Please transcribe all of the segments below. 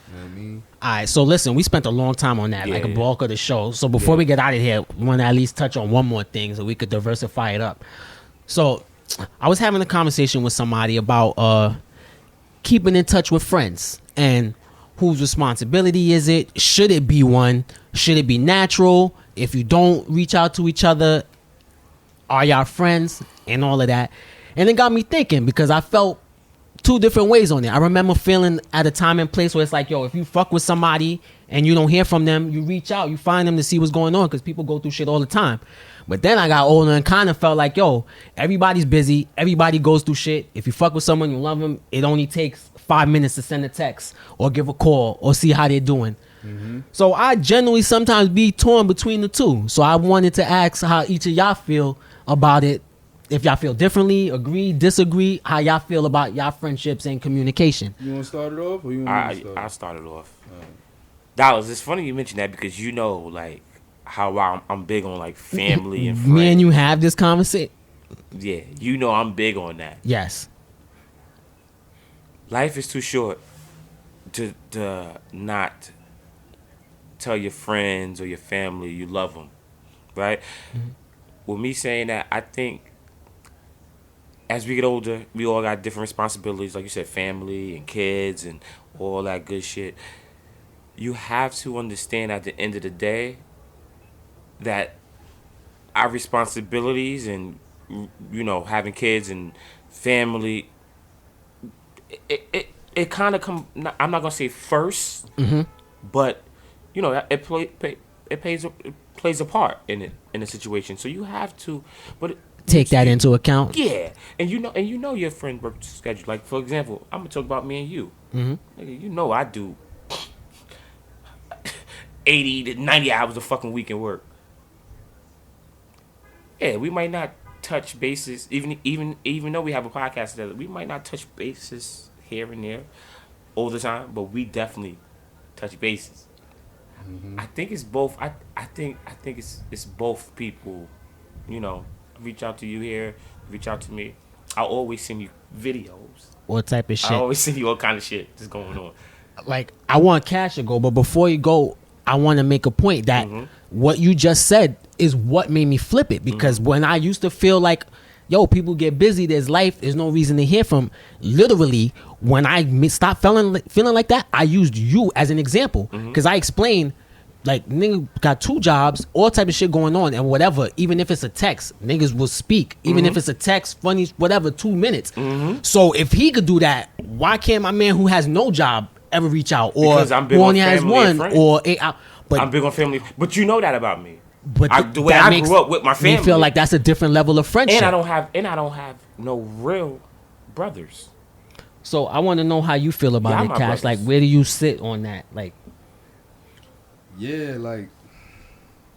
You know what I mean? All right, so listen, we spent a long time on that, like a bulk of the show. So before we get out of here, we want to at least touch on one more thing so we could diversify it up. So I was having a conversation with somebody about keeping in touch with friends and whose responsibility is it? Should it be one? Should it be natural? If you don't reach out to each other, are y'all friends? And all of that. And it got me thinking because I felt two different ways on it. I remember feeling at a time and place where it's like, yo, if you fuck with somebody and you don't hear from them, you reach out, you find them to see what's going on because people go through shit all the time. But then I got older and kind of felt like, yo, everybody's busy. Everybody goes through shit. If you fuck with someone, you love them, it only takes 5 minutes to send a text or give a call or see how they're doing. Mm-hmm. So I generally sometimes be torn between the two. So I wanted to ask how each of y'all feel about it. If y'all feel differently, agree, disagree, how y'all feel about y'all friendships and communication. You want to start it off, or you want to start? I started off. Dallas, it's funny you mentioned that because you know, like how I'm big on like family and friends. Me and you have this conversation. Yeah, you know I'm big on that. Yes. Life is too short to not tell your friends or your family you love them, right? Mm-hmm. With me saying that, I think as we get older, we all got different responsibilities, like you said, family and kids and all that good shit. You have to understand at the end of the day that our responsibilities and, you know, having kids and family, it kind of come. I'm not gonna say first, mm-hmm. but you know it plays a part in the situation. So you have to, but take that into account. Yeah, and you know your friend work schedule. Like for example, I'm gonna talk about me and you. Mm-hmm. You know I do 80 to 90 hours of fucking weekend work. Yeah, we might not touch bases, even though we have a podcast together. We might not touch bases here and there all the time, but we definitely touch bases. Mm-hmm. I think it's both. I think it's both people. You know, reach out to you here, reach out to me. I'll always send you videos. What type of shit? I always send you all kind of shit that's going on. Like I want Cash to go, but before you go, I want to make a point that what you just said is what made me flip it. Because when I used to feel like, yo, people get busy, there's life, there's no reason to hear from. Literally, when I stopped feeling like that, I used you as an example. Because I explained, like, nigga got 2 jobs, all type of shit going on, and whatever. Even if it's a text, niggas will speak. Even if it's a text, funny, whatever, 2 minutes. So if he could do that, why can't my man who has no job ever reach out, or who only has one, or 8 hours? But I'm big on family. But you know that about me. But the way I grew up with my family, you feel like that's a different level of friendship. And I don't have no real brothers. So I want to know how you feel about it, Cash. Brothers. Like, where do you sit on that? Like, yeah, like,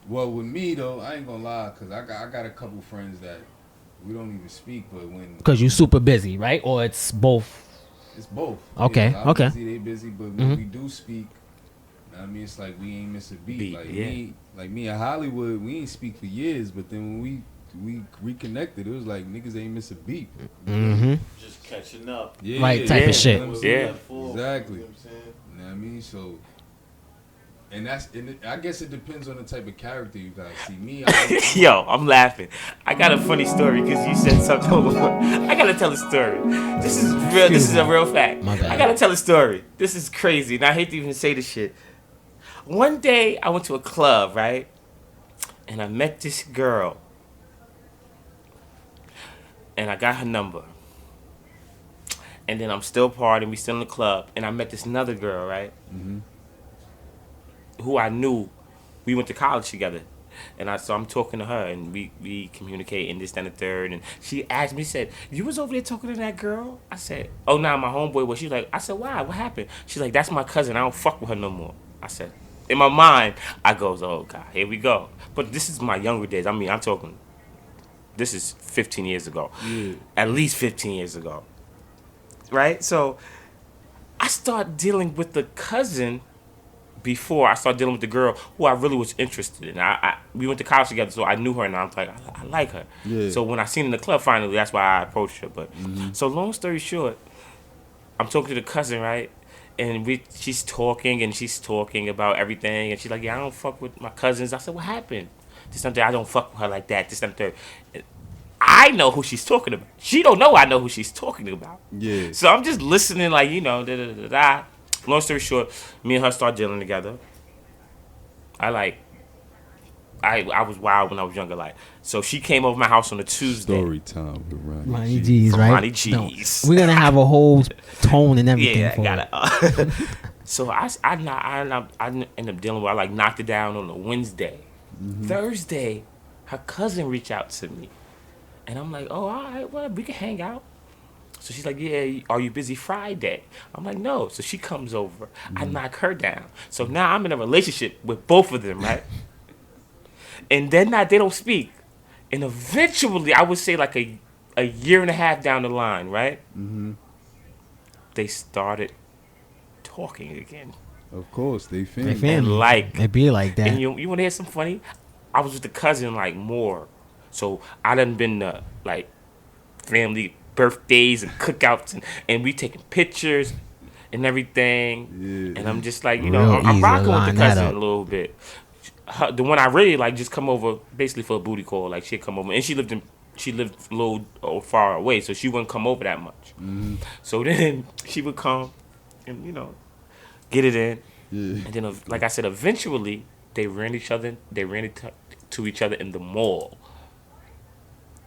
well, with me though, I ain't gonna lie, cause I got a couple friends that we don't even speak, but because you super busy, right? Or it's both. It's both. Okay, yeah, okay. Busy, they busy, but when we do speak, I mean, it's like we ain't miss a beat. Like me in Hollywood, we ain't speak for years, but then when we reconnected, it was like niggas ain't miss a beat. Just catching up. Yeah, right type of shit. You know exactly. You know what I mean? So, and I guess it depends on the type of character you guys see. Me, yo, I'm laughing. I got a funny story because you said something. I gotta tell a story. This is real. This is a real fact. My bad. I gotta tell a story. This is crazy, and I hate to even say this shit. One day, I went to a club, right? And I met this girl. And I got her number. And then I'm still partying. We still in the club. And I met this another girl, right? Who I knew. We went to college together. And so I'm talking to her. And we communicate and this, that, and the third. And she asked me, said, you was over there talking to that girl? I said, oh, nah, my homeboy was. She's like, I said, why? What happened? She's like, that's my cousin. I don't fuck with her no more. I said, in my mind, I goes, oh, God, here we go. But this is my younger days. I mean, I'm talking, this is 15 years ago. Yeah. At least 15 years ago. Right? So I start dealing with the cousin before I started dealing with the girl who I really was interested in. We went to college together, so I knew her, and I'm like, I like her. Yeah. So when I seen her in the club finally, that's why I approached her. But so long story short, I'm talking to the cousin, right? And she's talking about everything, and she's like, yeah, I don't fuck with my cousins. I said, what happened? This something I don't fuck with her like that. This and third. I know who she's talking about. She don't know I know who she's talking about. Yeah. So I'm just listening, like, you know, da da da da. Long story short, me and her start dealing together. I was wild when I was younger, like. So she came over my house on a Tuesday. Story time with Ronnie Geez, right? Ronnie Geez. We're gonna have a whole tone and everything. Yeah, for I gotta. So I end up dealing with. I like knocked it down on a Wednesday. Mm-hmm. Thursday, her cousin reached out to me, and I'm like, oh, all right, well, we can hang out. So she's like, yeah, are you busy Friday? I'm like, no. So she comes over. Mm-hmm. I knock her down. So now I'm in a relationship with both of them, right? And then they don't speak. And eventually, I would say like a year and a half down the line, right? Mm-hmm. They started talking again. Of course, they family. And like, it be like that. And you want to hear something funny? I was with the cousin like more. So I done been to like family birthdays and cookouts and we taking pictures and everything. Yeah. And I'm just like, you know, I'm rocking with the cousin a little bit. The one I really like just come over basically for a booty call. Like she'd come over, and she lived a little far away, so she wouldn't come over that much. Mm-hmm. So then she would come and, you know, get it in. Yeah. And then, like I said, eventually they ran into each other in the mall.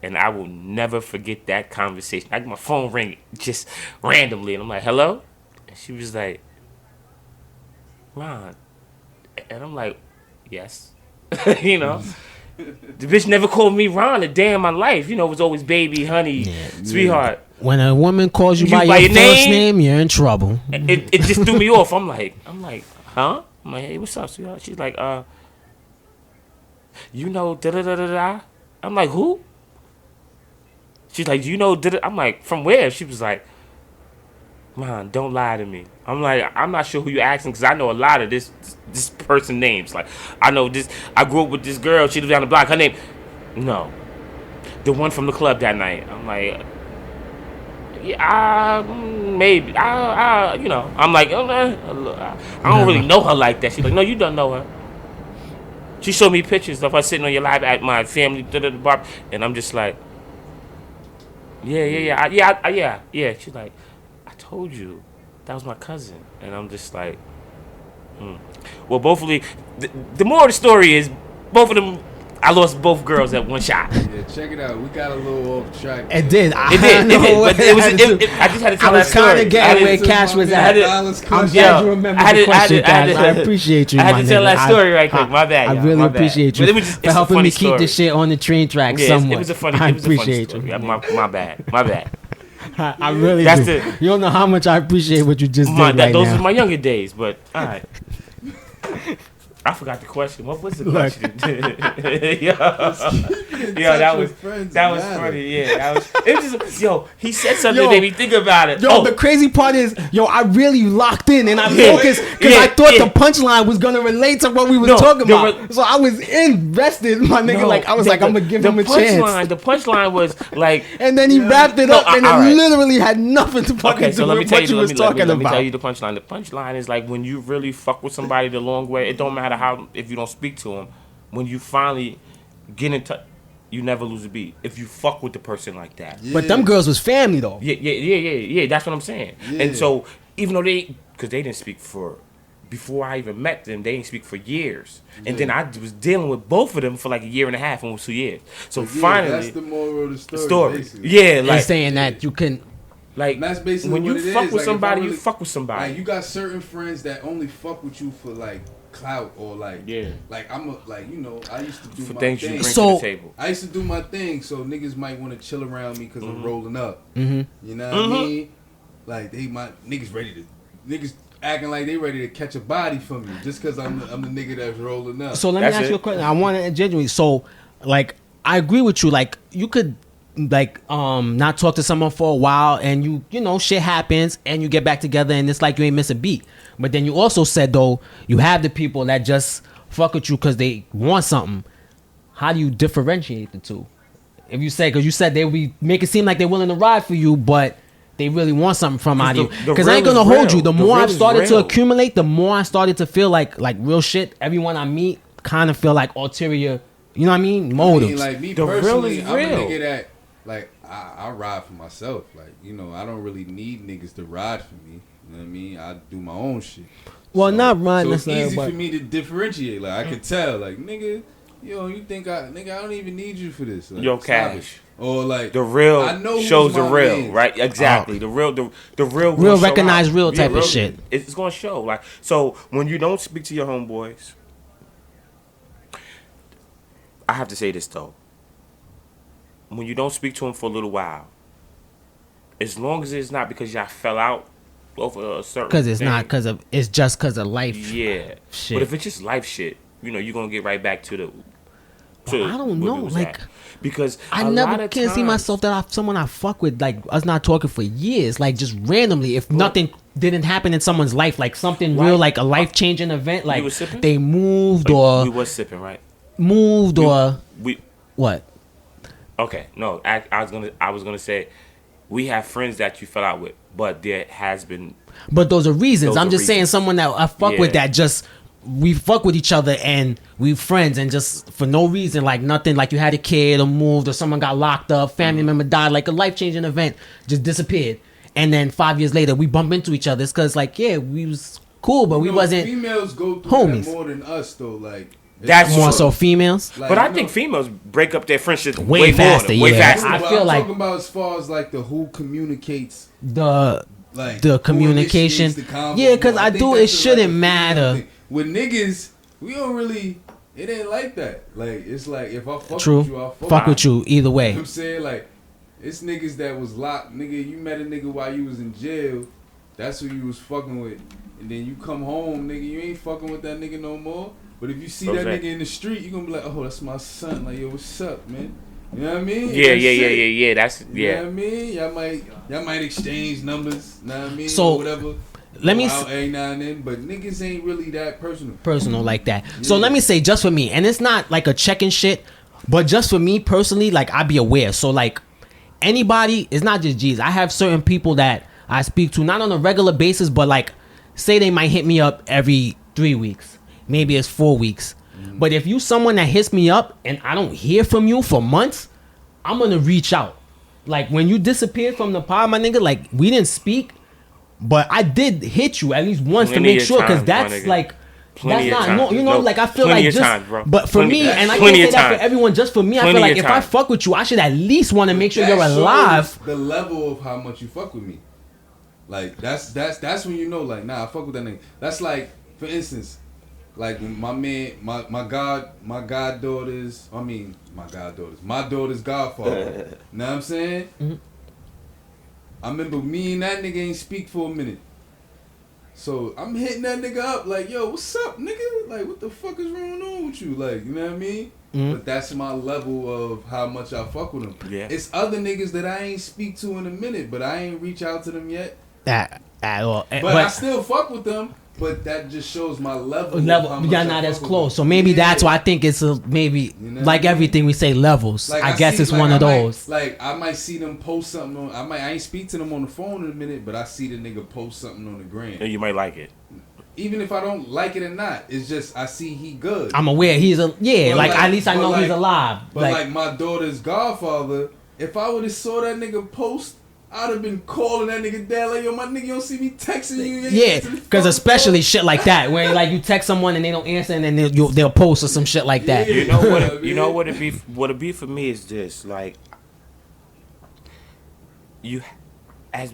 And I will never forget that conversation. I get my phone ring just randomly, and I'm like, hello? And she was like, Ron. And I'm like, yes. You know? The bitch never called me Ron a day in my life. You know, it was always baby, honey, sweetheart. When a woman calls you by your first name, you're in trouble. It just threw me off. I'm like, huh? I'm like, hey, what's up, sweetheart? She's like, you know, da-da-da-da-da. I'm like, who? She's like, do you know, I'm like, from where? She was like, man, don't lie to me. I'm like, I'm not sure who you're asking, because I know a lot of this person names. Like, I know this, I grew up with this girl, she lived down the block, her name, no. The one from the club that night. I'm like, yeah, maybe. You know, I'm like, I don't really know her like that. She's like, no, you don't know her. She showed me pictures of her sitting on your lap at my family bar, and I'm just like, yeah. She's like, I told you, that was my cousin, and I'm just like, Well, both of the moral of the story is, both of them, I lost both girls at one shot. Yeah, check it out. We got a little off track. It did. It did. But I just had to tell that story. I was kind of getting where Cash was at. I'm glad you remember the question, Cash. I appreciate you, I had to tell that story right quick. My bad. I really appreciate you for helping me keep this shit on the train track somewhat. It was a funny story. I appreciate you. My bad. I really do. You don't know how much I appreciate what you just did right now. Those were my younger days, but all right. I forgot the question. What was the question? That was funny. Yeah, it was just, he said something that made me think about it. The crazy part is, I really locked in and I focused because I thought the punchline was gonna relate to what we were talking about. So I was invested, my nigga. I was I'm gonna give him a chance. The punchline was like, and then he wrapped it up, and it literally had nothing to fucking do with what you was talking about. Let me tell you the punchline. The punchline is like, when you really fuck with somebody the long way, it don't matter how, if you don't speak to them, when you finally get in touch, you never lose a beat if you fuck with the person like that. Yeah. But them girls was family though. Yeah. That's what I'm saying. Yeah. And so even though because they didn't speak before I even met them, they didn't speak for years. Yeah. And then I was dealing with both of them for like a year and a half, almost 2 years. So finally, that's the moral of the story. Basically. Yeah, like saying that you can. Like, that's basically when what you it fuck is. with somebody, you fuck with somebody. Like, you got certain friends that only fuck with you for like clout or like, like I used to do for my things thing. You bring to the table. I used to do my thing, so niggas might want to chill around me because I'm rolling up. Mm-hmm. You know what I mean? Like niggas acting like they ready to catch a body from me just because I'm the nigga that's rolling up. So let me ask you a question. I want to genuinely. So like, I agree with you. Like, you could not talk to someone for a while, and you know shit happens, and you get back together, and it's like you ain't miss a beat. But then you also said, though, you have the people that just fuck with you because they want something. How do you differentiate the two? If you say, because you said they would make it seem like they're willing to ride for you, but they really want something from out of you. the Because I ain't real gonna is hold you. real. The The more real I've is started to real. accumulate, the more I started to feel like real shit. Everyone I meet kind of feel like ulterior, you know what I mean? Motives. I mean, like me The real personally, is I'm a real. nigga that like I ride for myself. Like, you know, I don't really need niggas to ride for me. You know what I mean? I do my own shit. Well, not ride So it's necessarily, easy but- for me to differentiate. Like I can tell, like nigga, yo, you think I don't even need you for this. Like, Yo, stop Cash. it. Or like The real I know who's shows the my real, man. right? Exactly. The real Real gonna show recognize out. real type of shit. It's gonna show. Like, so when you don't speak to your homeboys, I have to say this though. When you don't speak to them for a little while, as long as it's not because y'all fell out over a certain Because it's thing, not because of, it's just because of life. yeah. Shit. But if it's just life shit, you know, you're gonna get right back to the. But I don't where know, we was like, at. Because I a lot never of can see times- myself that someone I fuck with, like us not talking for years, like just randomly. If nothing didn't happen in someone's life, like something real, Right. like a life changing event, like was sipping? they moved we or was sipping, right? moved or We what? okay. No, I was gonna say we have friends that you fell out with, but there has been But those are reasons. Those I'm are just saying reasons. someone that I fuck with Yeah. that just we fuck with each other and we friends and just for no reason, like nothing, like you had a kid or moved or someone got locked up, family member died, like a life changing event just disappeared. And then 5 years later we bump into each other. It's cause like, yeah, we was cool, but we You know, wasn't females go through homies. that more than us though. Like That's more true. so females. Like, but I you think know, females break up their friendships Way way, faster, more, way yeah. faster. I but feel I'm like- talking about as far as like the who communicates. The Like The who communication. initiates the convo Yeah, 'cause more. I think do, that's it a, shouldn't like, a female matter. thing. With niggas, we don't really. It ain't like that. Like it's like if I fuck true. with you, I Fuck with you either You know way. what I'm saying? Like it's niggas that was locked. Nigga, you met a nigga while you was in jail. That's who you was fucking with. And then you come home, nigga, you ain't fucking with that nigga no more. But if you see that Okay. nigga in the street, you gonna be like, oh, that's my son. Like, yo, what's up, man? You know what I mean? Yeah, That's it. yeah. That's You know yeah. what I mean? Y'all might exchange numbers, know what I mean? So, or whatever. let me Go s- out every now and then, but niggas ain't really that personal. Personal like that. So Yeah. let me say just for me, and it's not like a checking shit, but just for me personally, like I be aware. So like anybody, it's not just G's. I have certain people that I speak to not on a regular basis, but like say they might hit me up every 3 weeks, maybe it's 4 weeks. But if you someone that hits me up and I don't hear from you for months, I'm gonna reach out. Like when you disappeared from the pod, my nigga, like we didn't speak, but I did hit you at least once Plenty to make of sure, because times, my that's nigga. like Plenty that's of not times. no, you know, No, like I feel plenty like of just, times, bro. but for me, and I can't Plenty say of that for times. everyone. Just for me, I Plenty feel like of if I times. fuck with you, I should at least want to make sure you're That shows alive. The level of how much you fuck with me. Like that's when you know, like, nah, I fuck with that nigga. That's like, for instance, like when my goddaughters, my daughter's godfather. Know what I'm saying? Mhm. I remember me and that nigga ain't speak for a minute. So I'm hitting that nigga up like, yo, what's up, nigga? Like, what the fuck is going on with you? Like, you know what I mean? Mhm. But that's my level of how much I fuck with them. Yeah. It's other niggas that I ain't speak to in a minute, but I ain't reach out to them yet. At all. But I still fuck with them. But that just shows my level. Of how level, much you're I not fuck as with close. them. So maybe Yeah. that's why I think it's a maybe You know like what I mean? everything we say levels. Like, I guess see- it's like, one of I might- those. Like I might see them post something on. I ain't speak to them on the phone in a minute, but I see the nigga post something on the gram. And you might like it. Even if I don't like it or not, it's just I see he good. I'm aware he's a But like at least I but know he's alive. But like my daughter's godfather, if I would have saw that nigga post, I'd have been calling that nigga dad like, yo, my nigga, you don't see me texting you. You ain't yeah, answering the because phone especially call. shit like that, where like you text someone and they don't answer, and then they'll post or some shit like that. Yeah. You know what? Yeah, You know man. what it be for me is this. Like, you, as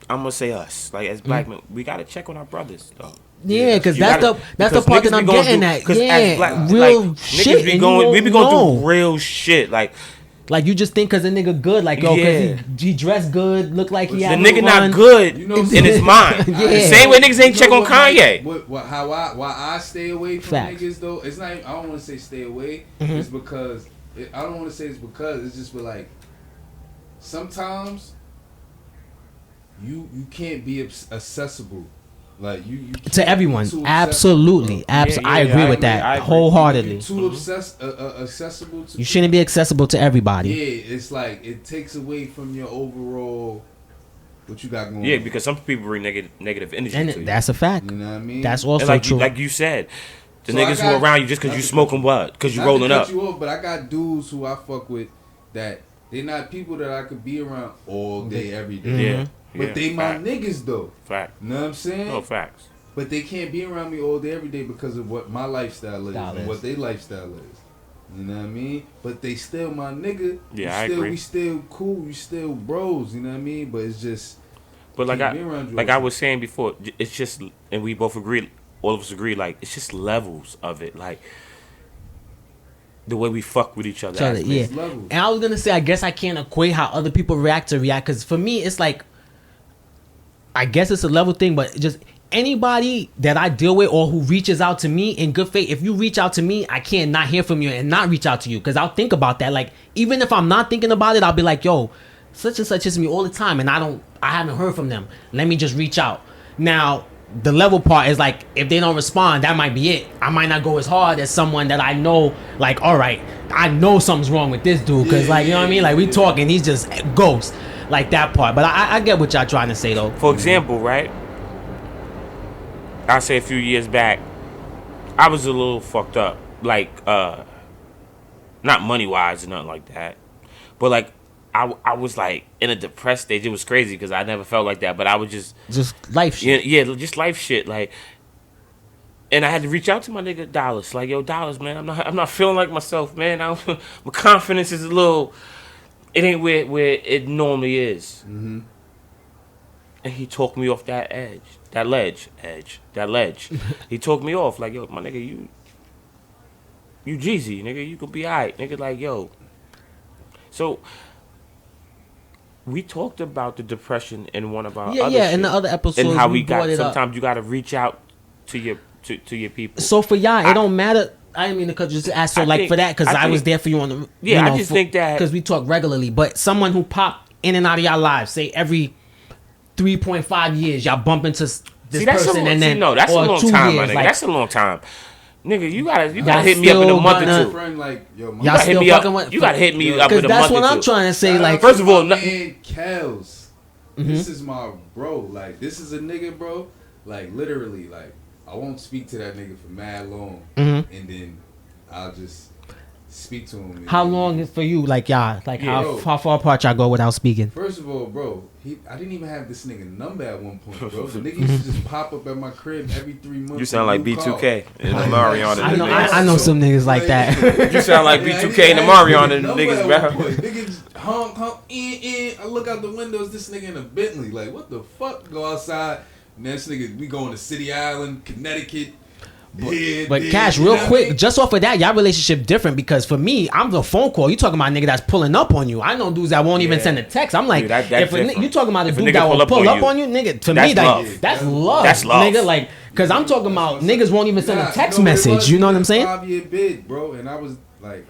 I'm gonna say us, like as black men, we gotta check on our brothers though. Yeah, because You that's gotta- the because part niggas that I'm be going getting through- at. 'cause as Yeah, black- real like, shit. Niggas be and going, we be going know. through real shit. Like Like you just think because a nigga good, like yo, Yeah. because he dressed good, look like he The the had nigga a not run. good You know what I'm in his saying? mind. Yeah. The same way niggas ain't You check know on what, Kanye. Why I stay away from Facts. niggas though? It's not. I don't want to say stay away. Mhm. It's because I don't want to say it's because it's just like sometimes you can't be accessible. Like you To can't everyone, be too absolutely, accessible, I yeah, agree I with agree, that I agree. wholeheartedly. You too accessible to You shouldn't be accessible to everybody. Yeah, it's like it takes away from your overall what you got going Yeah, on. because some people bring negative energy And to you. that's a fact. You know what I mean? That's also And true. like you said, the So niggas who are around you just because you smoking what? Because you Not rolling to cut up. you off, but I got dudes who I fuck with that they not people that I could be around all day, every day. Yeah. But yeah, they my fact. niggas though. Fact. You know what I'm saying? No facts. But they can't be around me all day, every day because of what my lifestyle is and what their lifestyle is. You know what I mean? But they still my nigga. Yeah, I agree. We still cool. We still bros. You know what I mean? But it's just. But like can't be around you like all I day. was saying before, it's just, and we both agree, all of us agree, like it's just levels of it, like the way we fuck with each other. So, as men. yeah. levels. And I was gonna say, I guess I can't equate how other people react, because for me, it's like, I guess it's a level thing, but just anybody that I deal with or who reaches out to me in good faith, if you reach out to me, I can't not hear from you and not reach out to you, because I'll think about that. Like, even if I'm not thinking about it, I'll be like, yo, such and such is me all the time, and I haven't heard from them. Let me just reach out. Now, the level part is like, if they don't respond, that might be it. I might not go as hard as someone that I know, like, all right, I know something's wrong with this dude, because, like, you know what I mean? Like, we talking, he's just ghost. Like, that part. But I get what y'all trying to say, though. For example, right? I say a few years back, I was a little fucked up, like, not money wise or nothing like that, but like, I was like in a depressed stage. It was crazy because I never felt like that, but I was just life shit. yeah, just life shit, like. And I had to reach out to my nigga Dollars, like, yo, Dollars, man, I'm not feeling like myself, man. My confidence is a little, it ain't where it normally is. Mm-hmm. And he talked me off that ledge. He talked me off, like, yo, my nigga, you Jeezy, nigga, you could be alright, nigga, like, yo. So we talked about the depression in one of our other shit, in the other episodes, and how we we got brought it up. sometimes you got to reach out to your people. So for y'all, it don't matter. I didn't mean to just ask. So I like think- for that, because I I was think- there for you on the. Yeah, I just think that- because we talk regularly, but someone who pop in and out of y'all lives, say every 3.5 years, y'all bump into this person, and then no, that's a or long 2 time, years, my nigga. like, That's a long time, nigga. You gotta Y'all hit me up in a still month or gonna- two. Friend, like, yo, my Y'all gotta hit still me up. fucking with. You gotta hit me up because in a that's month what or I'm two. trying to say. Shout Like, out First to of all, my no- man Kels. This is my bro. Like, this is a nigga, bro. Like, literally, like, I won't speak to that nigga for mad long, and then I'll just speak to him. how long is for you? Like, y'all, like Yeah. how far apart y'all go without speaking? First of all, bro, I didn't even have this nigga number at one point, bro. The nigga used to just pop up at my crib every 3 months. You sound like with a new B2K car. and the Marion. I know, I know some niggas like that. You sound like B2K and the Marion and the niggas, bro. Niggas honk, I look out the windows, this nigga in a Bentley. Like, what the fuck? Go outside, and this nigga, we going to City Island, Connecticut. But Cash, real quick, just off of that, y'all relationship different, because for me, I'm the phone call. You talking about a nigga that's pulling up on you. I know dudes that won't even Yeah. send a text. I'm like, Dude, that's if different. you talking about a If a dude nigga that will pull pull up up on on you, nigga, to that's me, like, love. that's love. That's love. Nigga, like, because I'm talking about niggas won't even send a text no, it message. was You know what I'm saying? 5-year bid, bro, and I was like,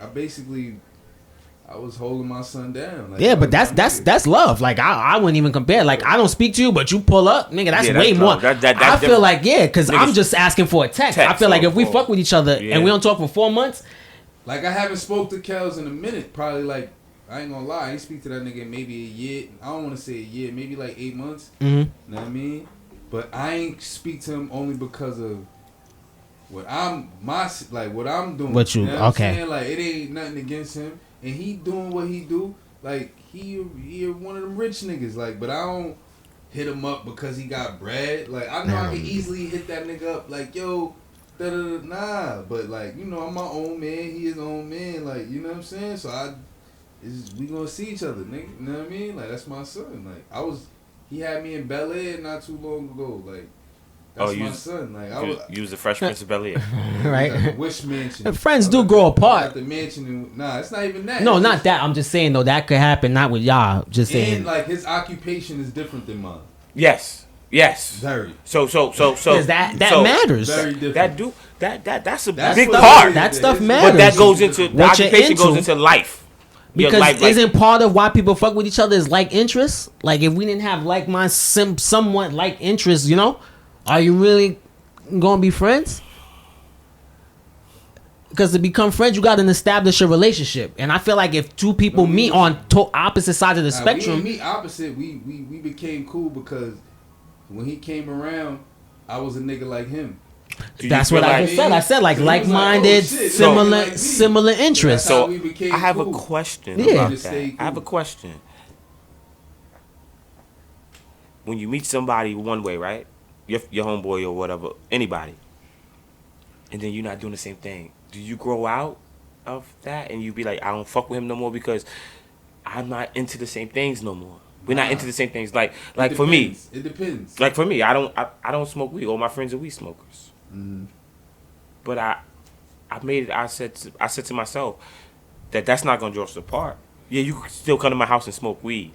I was holding my son down. Like, Yeah, but that was my nigga. that's love. Like, I wouldn't even compare. Like, I don't speak to you, but you pull up, nigga. That's Yeah, way that's more. love. That's I feel different. like, yeah, because I'm Niggas- just asking for a text. I Text, feel like if we oh, fuck with each other yeah. and we don't talk for 4 months, Like, I haven't spoke to Kels in a minute. Probably, like, I ain't gonna lie. I ain't speak to that nigga in maybe a year. I don't want to say a year. Maybe, like, 8 months. mhm. Know what I mean? But I ain't speak to him only because of what I'm doing. What you- know what I'm okay. saying? Like, it ain't nothing against him, and he doing what he do. Like, he one of them rich niggas. Like, but I don't hit him up because he got bread. Like, I know I can easily hit that nigga up. Like, yo, nah. But like, you know, I'm my own man. He his own man. Like, you know what I'm saying? So we gonna see each other, nigga. You know what I mean? Like, that's my son. Like, he had me in Bel Air not too long ago. Like, that's my son. Like, You was the Fresh Prince of Bel Air. Right? at the Wish Mansion. Friends do grow apart. At the mansion. Nah, it's not even that. No, It's not just- that. I'm just saying though, that could happen. Not with y'all. Just saying. And like, his occupation is different than mine. Yes. Very. So. Because that so matters. Very different. That's a That's big what- part. That stuff It's- matters. But that goes into the What you're occupation goes into. into life. Your Because life, like- isn't part of why people fuck with each other is like interests? Like, if we didn't have like my somewhat like interests, you know, are you really gonna be friends? Because to become friends, you got to establish a relationship. And I feel like if two people meet on opposite sides of the spectrum, we didn't meet opposite. We became cool because when he came around, I was a nigga like him. That's what I just said. I said like like-minded, similar interests. So I have a question about that. I have a question. When you meet somebody one way, right? Your homeboy or whatever, anybody, and then you're not doing the same thing. Do you grow out of that and you be like, I don't fuck with him no more because I'm not into the same things no more? We're not into the same things. Like for me, it depends. Like for me, I don't smoke weed. All my friends are weed smokers. Mm-hmm. But I said to myself that's not gonna draw us apart. Yeah, you can still come to my house and smoke weed.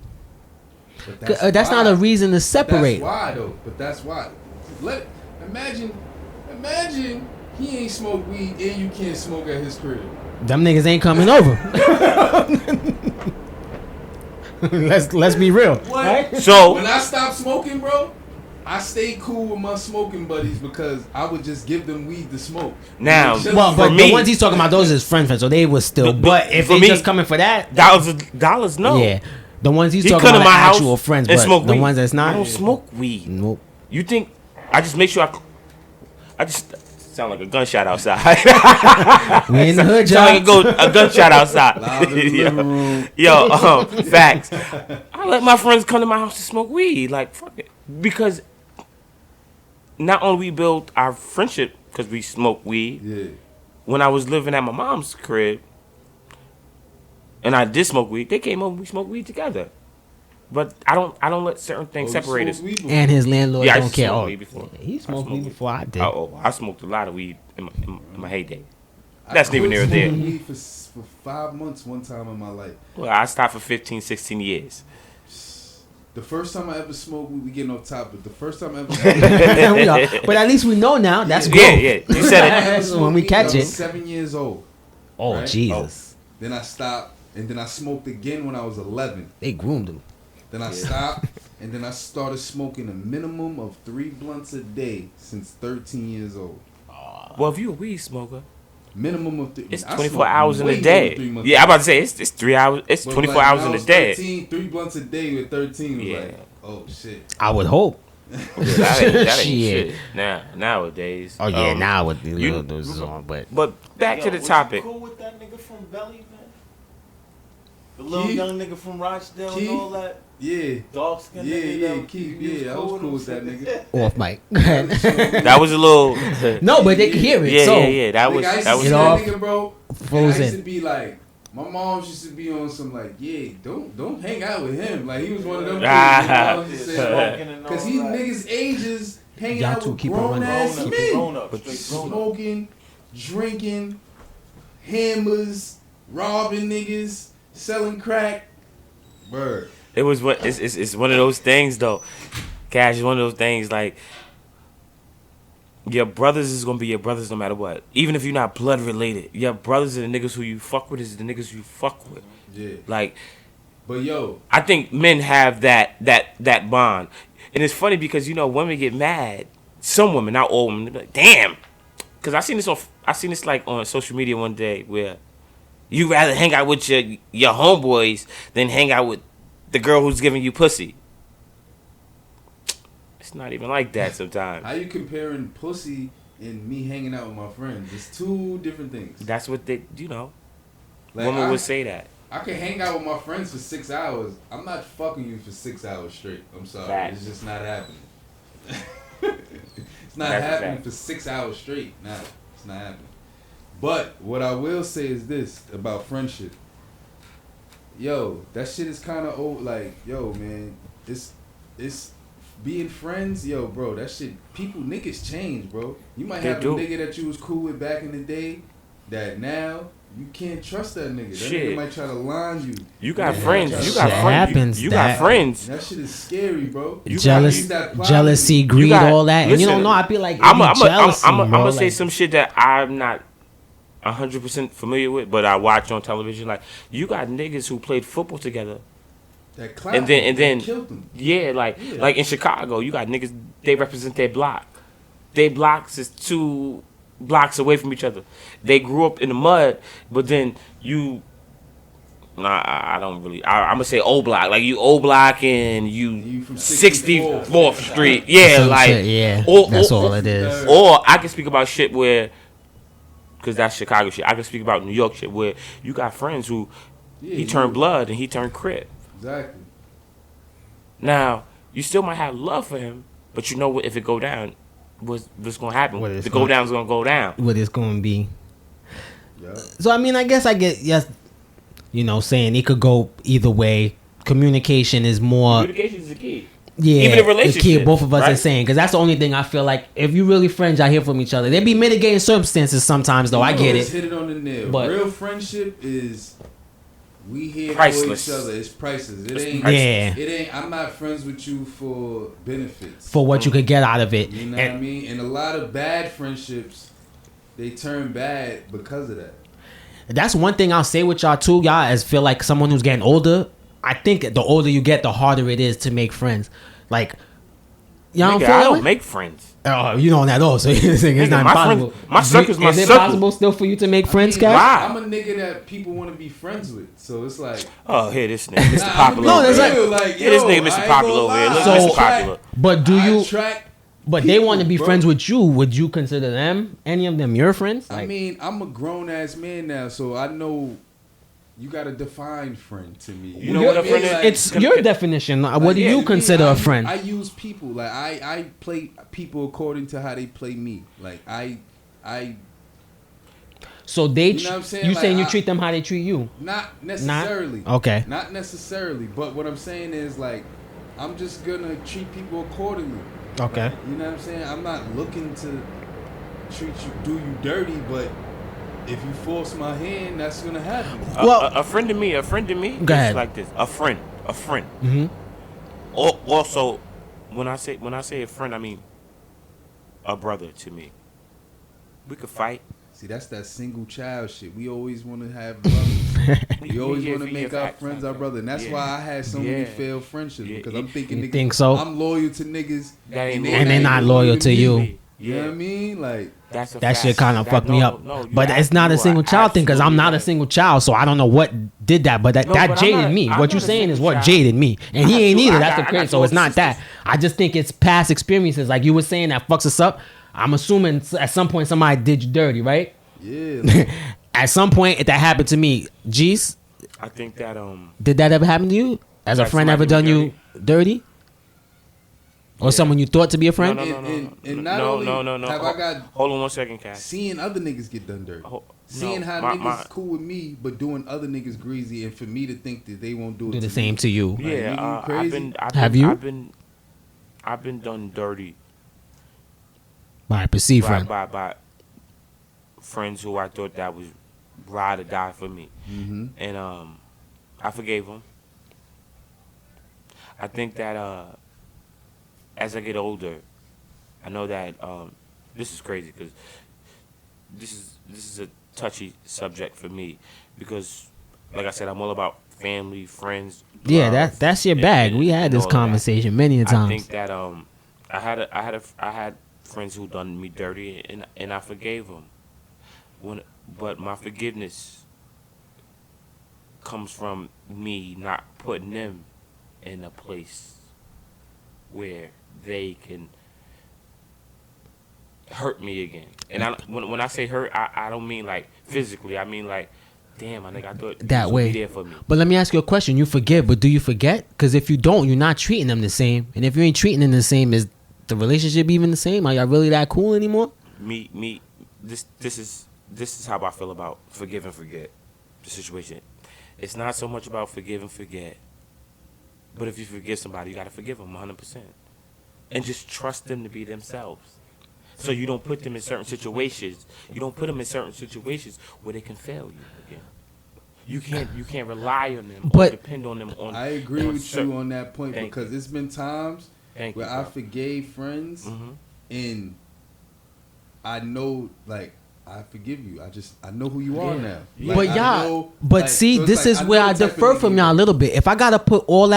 That's not a reason to separate. That's why though. But that's why. Imagine he ain't smoke weed and you can't smoke at his crib. Them niggas ain't coming over. Let's be real. Right? So when I stopped smoking, bro, I stayed cool with my smoking buddies because I would just give them weed to smoke. Now, but the ones he's talking about, those is friends, so they was still. But if they just coming for that, dollars, no. Yeah, the ones he's talking about, are actual friends, but smoke the weed. ones that's not, I don't smoke weed. Nope. You think I just make sure I just sound like a gunshot outside. We in the hood, sound like a gunshot outside. Yo, facts. I let my friends come to my house to smoke weed. Like, fuck it. Because not only we built our friendship because we smoke weed. Yeah. When I was living at my mom's crib and I did smoke weed, they came over and we smoked weed together. But I don't let certain things separate us. And his landlord don't care. Oh, he smoked weed before I did. I smoked a lot of weed in my heyday. That's neither near or there. I smoked weed for 5 months one time in my life. Well, I stopped for 15, 16 years. The first time I ever smoked, we getting off topic. The first time I ever smoked, but at least we know now. That's good. Yeah. You said it. When we catch it. I was 7 years old. Oh, right? Jesus. Then I stopped, and then I smoked again when I was 11. They groomed him. Then I stopped, and then I started smoking a minimum of 3 blunts a day since 13 years old. Well, if you a weed smoker, minimum of 3. It's 24 hours in a day. Yeah, I'm about to say it's 3 hours. It's 24 hours in a day. 3 blunts a day with 13 was like, oh shit. I would hope. that ain't shit. Nowadays. Oh yeah, now with those on, but back to the topic. You cool with that nigga from Belly, man? The little young nigga from Rochdale and all that. Yeah. Dark skin nigga. Yeah, Keith. Yeah, I was cool with that nigga. Off mic. That was a little. No, but they could hear it. Yeah. That was. Nigga, bro. Frozen. I used to be like, my mom used to be on some like, yeah, don't hang out with him. Like he was one of them because he niggas ages hanging out with grown ass men, smoking, drinking, hammers, robbing niggas, selling crack. Bird. It was what it's one of those things though. Cash is one of those things like your brothers is gonna be your brothers no matter what. Even if you're not blood related. Your brothers are the niggas who you fuck with is the niggas you fuck with. Yeah. Like but yo, I think men have that bond. And it's funny because women get mad. Some women, not all women, they're like, damn. Cause I seen this like on social media one day where you rather hang out with your homeboys than hang out with the girl who's giving you pussy. It's not even like that sometimes. How you comparing pussy and me hanging out with my friends? It's 2 different things. That's what they, like women would say that. I can hang out with my friends for 6 hours. I'm not fucking you for 6 hours straight. I'm sorry. Facts. It's just not happening. It's not happening for 6 hours straight. Nah, it's not happening. But what I will say is this about friendship. Yo, that shit is kind of old. Like, yo, man, it's being friends. Yo, bro, that shit. Niggas change, bro. You might have a nigga that you was cool with back in the day. That now you can't trust that nigga. That nigga might try to line you. You got friends. You got friends. You got friends. That shit is scary, bro. Jealousy, greed, all that. And you don't know. I feel like I'm gonna say some shit that I'm not 100% familiar with, but I watch on television. Like you got niggas who played football together, and then killed them. Yeah, like in Chicago, you got niggas. They represent their block. Their blocks is too blocks away from each other. They grew up in the mud, but then you. Nah, I don't really. I'm gonna say O Block, like you O Block and you from 64th Street. Yeah, Some like shit, yeah. That's all it is. Or I can speak about shit where, because that's Chicago shit. I can speak about New York shit where you got friends who he turned blood and he turned Crip. Exactly. Now you still might have love for him, but you know what? If it go down, what's gonna happen? What it's The go down's gonna go down. What it's gonna be. Yeah. So I mean, I guess I get yes. You know, saying it could go either way. Communication is more. Communication is the key. Yeah, Even a relationship, the key. Both of us right? are saying because that's the only thing I feel like. If you really friends, y'all hear from each other. There be mitigating circumstances sometimes, though. I get it. Hit it on the nail. But real friendship is we here Priceless. for each other. It's priceless. It It's ain't. priceless. It ain't. I'm not friends with you for benefits. For what you could get out of it. You know what I mean? And a lot of bad friendships, they turn bad because of that. That's one thing I'll say with y'all too. Y'all as feel like someone who's getting older. I think the older you get, the harder it is to make friends. Like, y'all don't Nigga, feel I that don't way? make friends. Oh, you don't at all. So you're saying it's Nigga, not my possible. friends- my circle's my Is it circle. possible still for you to make friends, I mean, Cash? Why? I'm a nigga that people want to be friends with. So it's like, Oh, here this nigga, Mr. nah, Popular. No, over that's here. like- like, Here this yo, nigga, I Mr. ain't Popular gonna over here. lie. Look, So- Mr. Popular. But do I you? attract But they people, want to be bro. friends with you. Would you consider them, any of them, your friends? I mean, I'm a grown ass man now, so I know you gotta define friend to me. You know what a friend is? it's your definition. What do yeah, you me, consider I- a friend? I use people like I play people according to how they play me. Like I So they, You know what I'm saying? you Like, saying you I- treat them how they treat you? not necessarily. Okay. Not necessarily, but what I'm saying is like I'm just gonna treat people accordingly. Okay. You know what I'm saying? I'm not looking to do you dirty, but if you force my hand, that's gonna happen. Well- a friend to me Go is ahead. like this. A friend. Mm-hmm. Also, when I say a friend, I mean a brother to me. We could fight. See, that's that single child shit. We always want to have brothers. We always Yeah, want to yeah, make our facts, friends facts, our brother. And that's yeah. why I had so many Yeah. failed friendships. Yeah, Because you- I'm thinking, you niggas, think so? I'm loyal to niggas. That ain't And they not loyal to you. me. You know Yeah. what I mean? Like, That's a That fact. shit kind of That- fucked me no, up. no, you But it's not a you single are child thing because I'm absolutely not a right. single child, so I don't know what did that. But that No, but I'm jaded not- me. I'm what not you a saying is single what child. jaded me, and I he got ain't two- either. I That's got- the I got crazy. two So it's older not that. sisters. I just think it's past experiences, like you were saying, that fucks us up. I'm assuming at some point somebody did you dirty, right? yeah. Like, At some point, if that happened to me, Geez, I think that did that ever happen to you? As a Like friend, ever somebody done do you dirty? Or someone you thought to be a friend? And not only have I got Hold on one second, Cass. seeing other niggas get done dirty. Oh, Seeing no, how my- niggas my- cool with me, but doing other niggas greasy, and for me to think that they won't do it Do the to same me. to you. Like, Yeah, nigga, you crazy? Have you? I've been done dirty By a perceived friend. by friends who I thought that was ride or die for me, Mm-hmm. and I forgave them. I think that as I get older, I know that this is crazy because this is a touchy subject for me because, like I said, I'm all about family, friends. Yeah, love, that's your and- bag. We and had this all of that. conversation many a I times. think that I had friends who done me dirty and I forgave them. But my forgiveness comes from me not putting them in a place where they can hurt me again. And when I say hurt, I don't mean like physically. I mean like, damn, I think I thought That this would way. be there for me. But let me ask you a question. You forgive, but do you forget? Because if you don't, you're not treating them the same. And if you ain't treating them the same, is the relationship even the same? Are y'all really that cool anymore? This is how I feel about forgive and forget the situation. It's not so much about forgive and forget, but if you forgive somebody, you gotta forgive them 100%, and just trust them to be themselves. So you don't put them in certain situations. You don't put them in certain situations where they can fail you again. You can't rely on them or But- depend on them. I agree with certain- you on that point Thank because you. it's been times Thank where you, I bro. forgave friends Mhm. and I know like I forgive you. I know who you are now. But y'all, see, this is I where know I the type of differ nigga from you y'all a are. little bit. If I gotta put all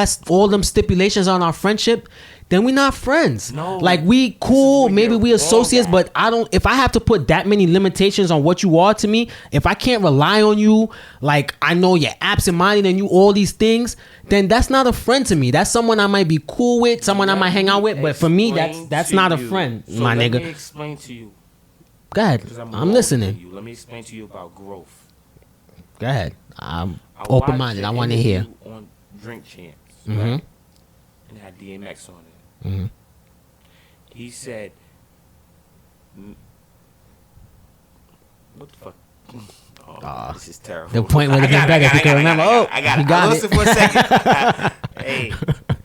them stipulations on our friendship, then we not friends. No. Like we cool, where maybe you're we wrong associates, at. but I don't. If I have to put that many limitations on what you are to me, if I can't rely on you, like I know you're absent-minded and you all these things, then that's not a friend to me. That's someone I might be cool with, someone I might hang out with, but for me, that's not a friend, so my let nigga. me explain to you. Go ahead, 'Cause I'm older than listening. you. Let me explain to you about growth. Go ahead, I'm I open-minded. I watched want to an hear. interview on Drink Champs, Mhm. right? And it had DMX on it. Mhm. He said, "What the fuck? Oh, this is terrible." The point would have been better if you could remember. Oh, I got he it. got it. Listen for a second. Hey,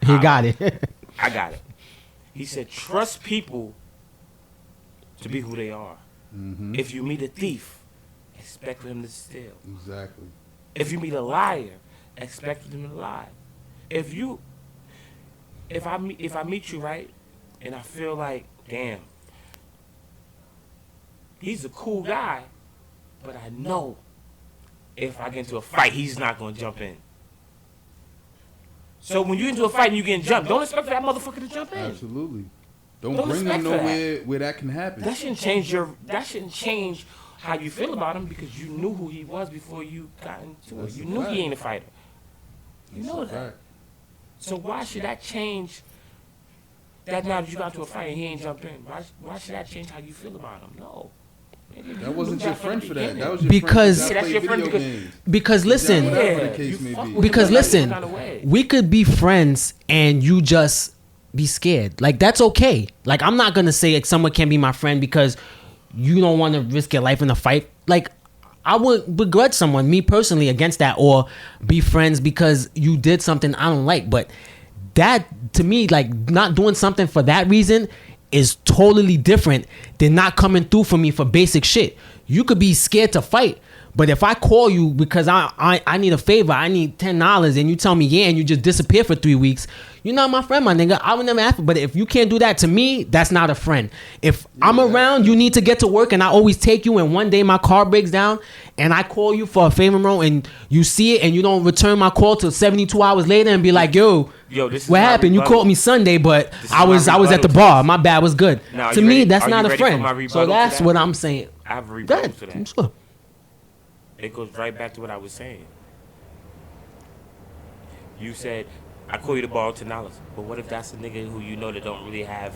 He got it. I got it. He said, "Trust people to be who they are. Mhm. If you meet a thief, expect for him to steal. Exactly. If you meet a liar, expect for them to lie. If I meet you, right, and I feel like, damn, he's a cool guy, but I know if I get into a fight, he's not gonna jump in. So when you get into a fight and you getting jumped, don't expect for that motherfucker to jump in. Absolutely. Don't Don't bring them expect for that. nowhere where that can happen. That shouldn't change how you feel about him because you knew who he was before you got into That's it. You a knew fact. he ain't a fighter. You That's know a that. fact. So why should that change? That now that you got into a fight and he ain't jumped in, why should that change how you feel about him? No. That wasn't your friend for that. That was your Because- friend Yeah, that's your friend video because- games. Because listen, Whatever the case may be. because listen, we could be friends and you just be scared. Like that's okay. Like I'm not gonna say like someone can be my friend because you don't want to risk your life in a fight. Like I would begrudge someone, me personally, against that, or be friends because you did something I don't like. But that to me, like not doing something for that reason is totally different than not coming through for me for basic shit. You could be scared to fight, but if I call you because I need a favor, I need $10, and you tell me yeah, and you just disappear for 3 weeks, you're not my friend, my nigga. I would never ask. But if you can't do that to me, that's not a friend. If I'm around, you need to get to work, and I always take you, and one day my car breaks down, and I call you for a favor, bro, and you see it, and you don't return my call till 72 hours later, and be like, yo, this is what my happened? You rebuttal. called me Sunday, but This is I was my at rebuttal the to bar. this. My bad was good. Now, To you me, ready- that's are not you a ready for friend. my So rebuttal to that's that? what I'm saying. I have a Go rebuttal ahead. to that. I'm sure. It goes right back to what I was saying. You said, I call you to borrow $10. But what if that's a nigga who you know that don't really have...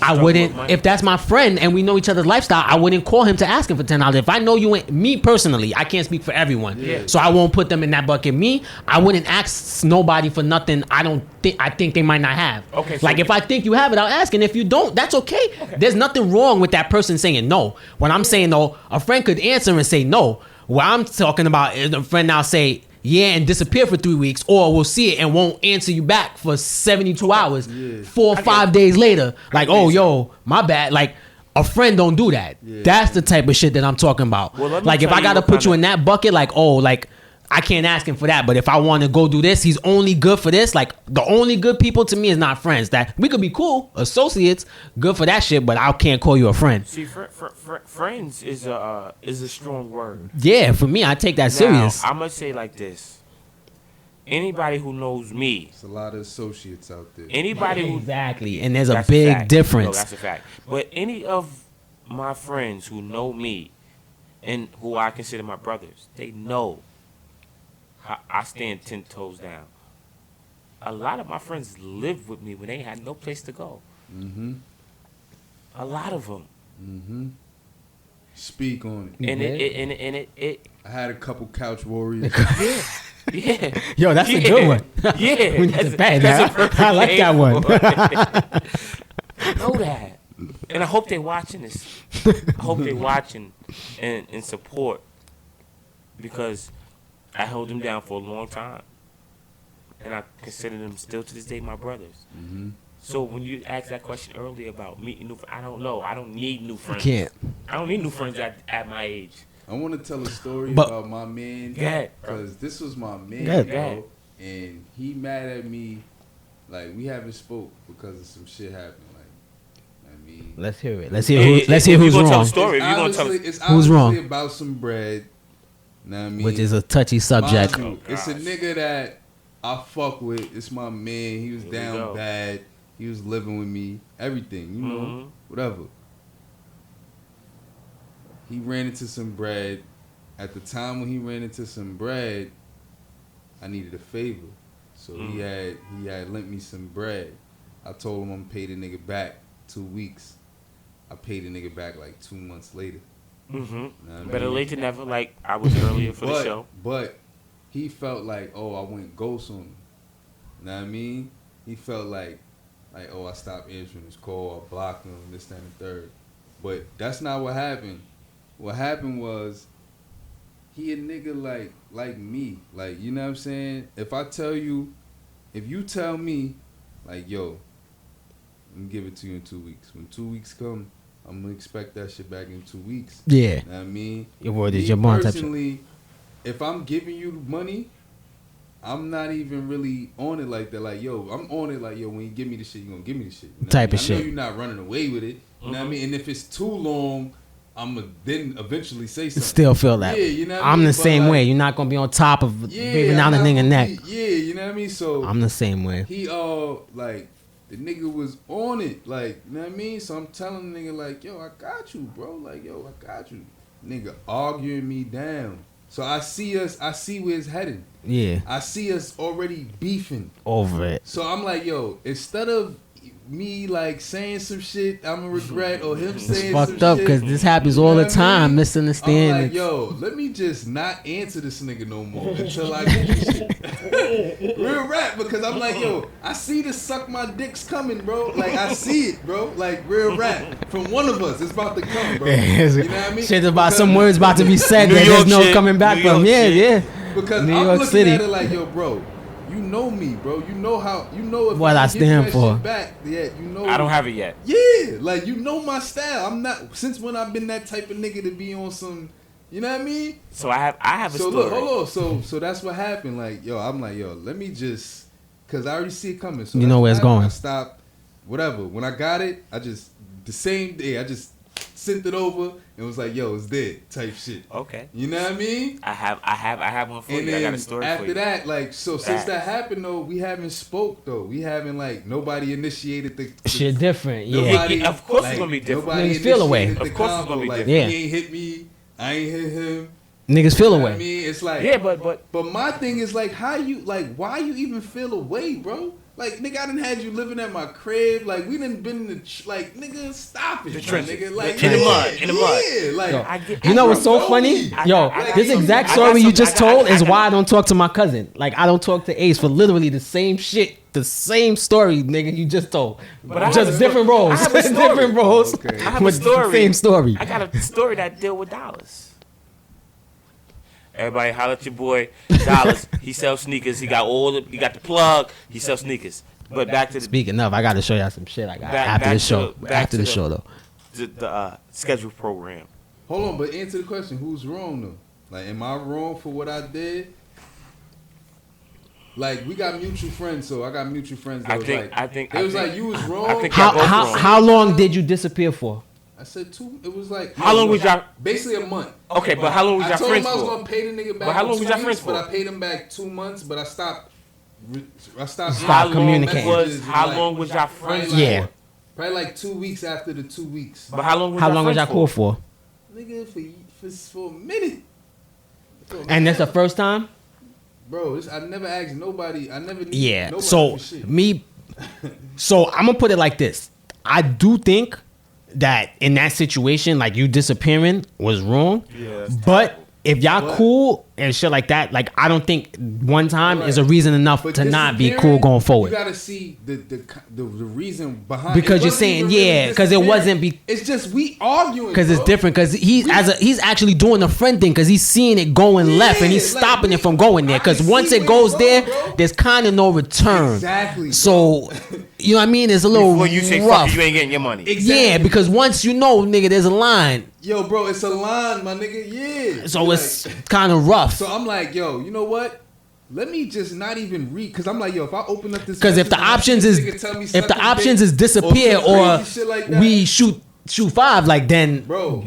I wouldn't, if that's my friend and we know each other's lifestyle, I wouldn't call him to ask him for $10. If I know you ain't, me personally, I can't speak for everyone. Yeah. So I won't put them in that bucket. Me, I wouldn't ask nobody for nothing I think they might not have. Okay, so like if I think you have it, I'll ask. And if you don't, that's okay. There's nothing wrong with that person saying no. When I'm saying no, a friend could answer and say no. What I'm talking about is a friend now say yeah and disappear for 3 weeks, or we'll see it and won't answer you back for 72 hours. 4 or 5 days later, like, oh yo, my bad. Like a friend don't do that. That's the type of shit that I'm talking about. Well, let me like if tell I you gotta what put you kinda- in that bucket, like, oh, like I can't ask him for that, but if I want to go do this, he's only good for this. Like the only good people to me is not friends. That we could be cool associates, good for that shit, but I can't call you a friend. See, friends is a strong word. Yeah, for me, I take that serious. Now, I'm going to say like this. Anybody who knows me, There's a lot of associates out there. anybody who... Exactly, and there's a That's big fact. No, difference. that's a fact. But any of my friends who know me and who I consider my brothers, they know I stand 10 toes down. A lot of my friends lived with me when they had no place to go. Mm-hmm. A lot of them. Mm-hmm. Speak on it. And it I had a couple couch warriors. yeah. Yo, that's a good one. Yeah. We need to bang that. perfect I like that name one. for it. I know that. And I hope they watching this. I hope they watching and support, because I held them down for a long time. And I consider them still to this day my brothers. Mm-hmm. So when you asked that question earlier about meeting new friends, I don't know. I don't need new friends. Can't. I don't need new friends at my age. I want to tell a story But- about my man. Go ahead, bro. Because this was my man, Go ahead. Go ahead. bro. And he mad at me. Like, we haven't spoke because of some shit happened. Like, I mean, mean, Let's hear it. Let's hear who's Tell the wrong. story. It's Who's wrong? obviously about some bread. Know what I mean? Which is a touchy subject. Mind you, it's a nigga that I fuck with. It's my man. He was down bad. He was living with me. Everything, you know, whatever. He ran into some bread. At the time when he ran into some bread, I needed a favor. So he had lent me some bread. I told him I'm gonna pay the nigga back 2 weeks. I paid the nigga back like 2 months later. Better late than never, like I was earlier for the show. But he felt like, oh, I went ghost on him. You know what I mean? He felt like, oh, I stopped answering his call, I blocked him, this, that, and the third. But that's not what happened. What happened was, he a nigga like me. Like, you know what I'm saying? If you tell me, like, yo, I'm gonna give it to you in 2 weeks. When 2 weeks come, I'm gonna expect that shit back in 2 weeks. Yeah. You know what I mean? Your word is your bond. Personally, if I'm giving you money, I'm not even really on it like that. Like, yo, I'm on it like, yo, when you give me the shit, you gonna give me the shit. You know type of I shit. know you're not running away with it. You know what I mean? And if it's too long, I'm gonna then eventually say something. Still feel that. Yeah, you know what I'm I mean? the same way. You're not gonna be on top of baby down the nigga neck. Yeah, you know what I mean? So I'm the same way. He like the nigga was on it, like, you know what I mean? So I'm telling the nigga like, yo, I got you, bro. Like, yo, I got you. Nigga arguing me down. So I see where it's heading. Yeah. I see us already beefing over it. So I'm like, yo, instead of me like saying some shit I'm gonna regret or him saying some shit. Fucked up because this happens all the time. Misunderstanding. I'm like, yo, let me just not answer this nigga no more until I get this shit. Real rap, because I'm like, yo, I see the suck my dicks coming, bro. Like, I see it, bro. Like, real rap from one of us. It's about to come, bro. You know what I mean? Shit about some words about to be said that there's no coming back from. Yeah. Because New I'm York looking City. at it like, yo, bro. You know me, bro. You know if what I stand for. Back, yeah, you know. I don't have it yet. Yeah, like, you know my style. I'm not, since when I've been that type of nigga to be on some, you know what I mean? So I have a story. So look, hold on. So that's what happened. Like, yo, I'm like, yo, let me just, cause I already see it coming. So you know where it's going. I stopped, whatever. When I got it, I just the same day I just sent it over and was like, yo, it's dead type shit. Okay. You know what I mean? I have one for you. I got a story for you. After that, like, so since that happened though, we haven't spoke though. We haven't, like, nobody initiated the shit different. Yeah. Nobody, of course it's gonna be different. Niggas feel away. Of course it's gonna be different. Like, he ain't hit me, I ain't hit him. Niggas feel away. I mean, it's like, yeah, but my thing is like, why you even feel away, bro? Like, nigga, I done had you living at my crib. Like, we done been in the like, nigga, stop it, nigga. Like, in the mud, in the mud. Yeah, like, you know what's so funny? Yo, this exact story you just told is why I don't talk to my cousin. Like, I don't talk to Ace for literally the same shit, the same story, nigga, you just told. But just different roles. I have a story. Different roles. Okay. I have a story. Same story. I got a story that deal with dollars. Everybody holler at your boy Dollars. He sells sneakers. He got the plug. He sells sneakers. But back to the speaking of, I got to show y'all some shit I got after the show. After the show though. The scheduled program. Hold on, but answer the question. Who's wrong though? Like, am I wrong for what I did? Like, we got mutual friends, so I got mutual friends that it was like you was wrong. I think wrong. How long did you disappear for? I said 2. It was like, how long was y'all? Basically a month. Okay, but how long was y'all friends for? I told him I was gonna pay the nigga back. But how long was y'all friends for? But I paid him back 2 months. But I stopped communicating. How long was y'all friends? Yeah, probably like 2 weeks after the 2 weeks. But how long was y'all cool for? Nigga, for a minute. And that's the first time, bro. I never asked nobody. I never. Yeah. Nobody So for shit. So I'm gonna put it like this. I do think that in that situation, like, you disappearing was wrong. Yeah. But if y'all cool and shit like that, like, I don't think one time is a reason enough to not be cool going forward. You gotta see the reason behind. Because you're saying because it wasn't it's just we arguing. Because it's different. Because he's actually doing the friend thing. Because he's seeing it going left and he's stopping it from going there. Because once it goes there, there's kind of no return. Exactly. So you know what I mean? It's a little when you say rough. Fuck you ain't getting your money. Exactly. Yeah, because once you know, nigga, there's a line. Yo, bro, it's a line, my nigga. Yeah. So it's kind of rough. So I'm like, yo, you know what? let me just not even read, because I'm like, yo, if I open up this, Because if the options is disappear or we shoot 5, like then bro,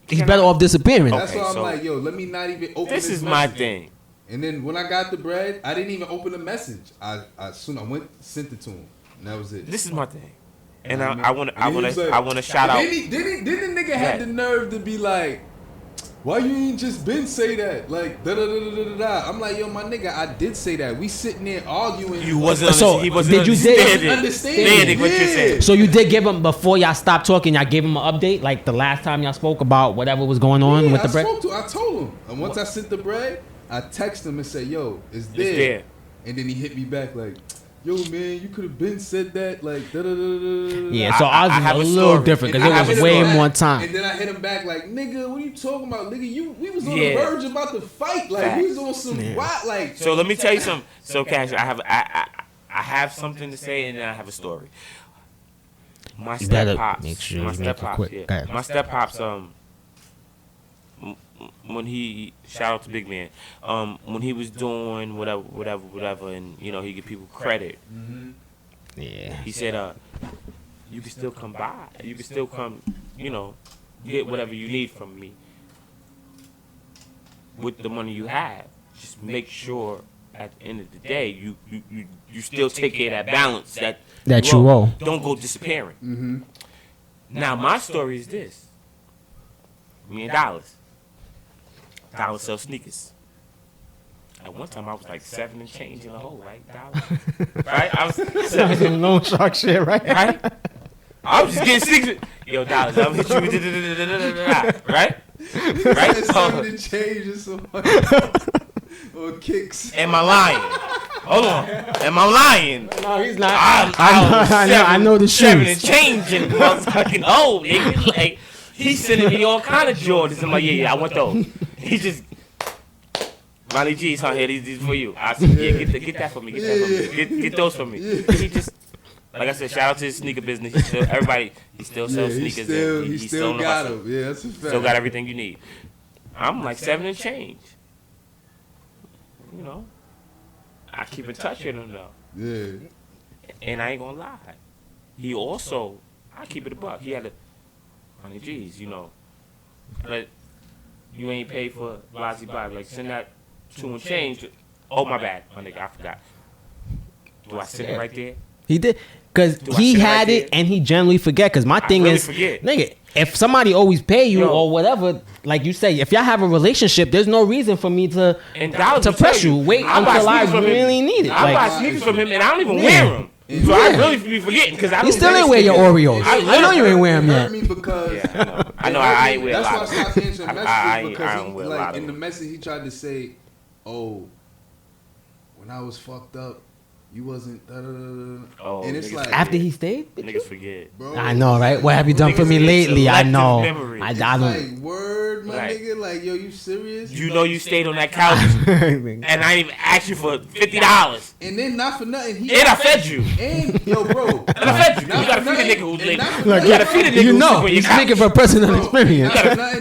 he's better off disappearing. That's Okay, why I'm so like, yo, let me not even open this is message. my thing. And then when I got the bread, I didn't even open the message. I soon I went sent it to him, and that was it. This is my thing. And I want to shout out. Didn't the nigga have the nerve to be like, why you ain't just been say that? Like, da da da da da da. I'm like, yo, my nigga, I did say that. We sitting there arguing. You wasn't. So, He wasn't did you understanding what you're saying. So you did give him, before y'all stopped talking, y'all gave him an update, like the last time y'all spoke about whatever was going on with the bread? I told him. And once I sent the bread, I texted him and said, yo, it's there. And then he hit me back like, yo, man, you could have been said that, like, da da da da. Yeah, so ours is a little different because it was way more time. And then I hit him back like, nigga, what are you talking about, nigga? We was on the verge about to fight, like we was on some wild, like. So let me tell you something. So Cash, I have something to say and then I have a story. My step pops, when he, shout out to Big Man, when he was doing whatever, and you know he give people credit. Yeah. He said, you can still come by, you can still come, you know, get whatever you need from me with the money you have. Just make sure at the end of the day you still take care of that balance that you owe. Don't go disappearing. Now my story is this: me and Dollar sells sneakers. At one time, I was like 7 and change in the hole, right? Dollar. Right? I was 7. Loan shark shit, right? Right? I was just getting sneakers. Yo, Dollars, I'm hit you with right? Right? 7 and change or something. Or kicks. Am I lying? Hold on. Am I lying? No, he's not. I know the shoes. 7 and change in motherfucking hole. Like, he's sending me all kind of Jordans. I'm like, yeah, I want those. He just, Ronnie Geez, huh? Here, these for you. I said, yeah, get that for me. Get that for me. Get those for me. He just, like I said, shout out to his sneaker business. He still sells sneakers. He still got them. Yeah, that's a fact. Still got everything you need. I'm like 7 and change. You know, I keep in touch with him though. Yeah. And I ain't gonna lie. He also, I keep it a buck. He had a, Ronnie Geez, you know, but you ain't paid for Blasi Bob. Like, send that 2 and change. Oh, my bad, my nigga, I forgot. Do I send it right there? He did, because he had it and he generally forget. Because my thing is, nigga, if somebody always pay you or whatever, like you say, if y'all have a relationship, there's no reason for me to press you. Wait until I really need it. I buy sneakers from him and I don't even wear them. So I really be forgetting because I don't. You still ain't wear your Oreos. I know you ain't wearing them yet. Because I know I ain't wear a lot. That's why I stopped answering messages because he, like in the message he tried to say, "Oh, when I was fucked up, you wasn't." Oh, and it's like after he stayed. Niggas forget. Bro, I know, right? What have you done for me lately? I know. I don't. Like, word, my nigga. Like, yo, you serious? You know you stayed on that couch and I didn't even ask you for $50. And then not for nothing. And I fed you. And yo, bro. And I fed you. You gotta feed a nigga who's late. Look, You gotta feed a nigga you know, who's he's speaking from personal experience.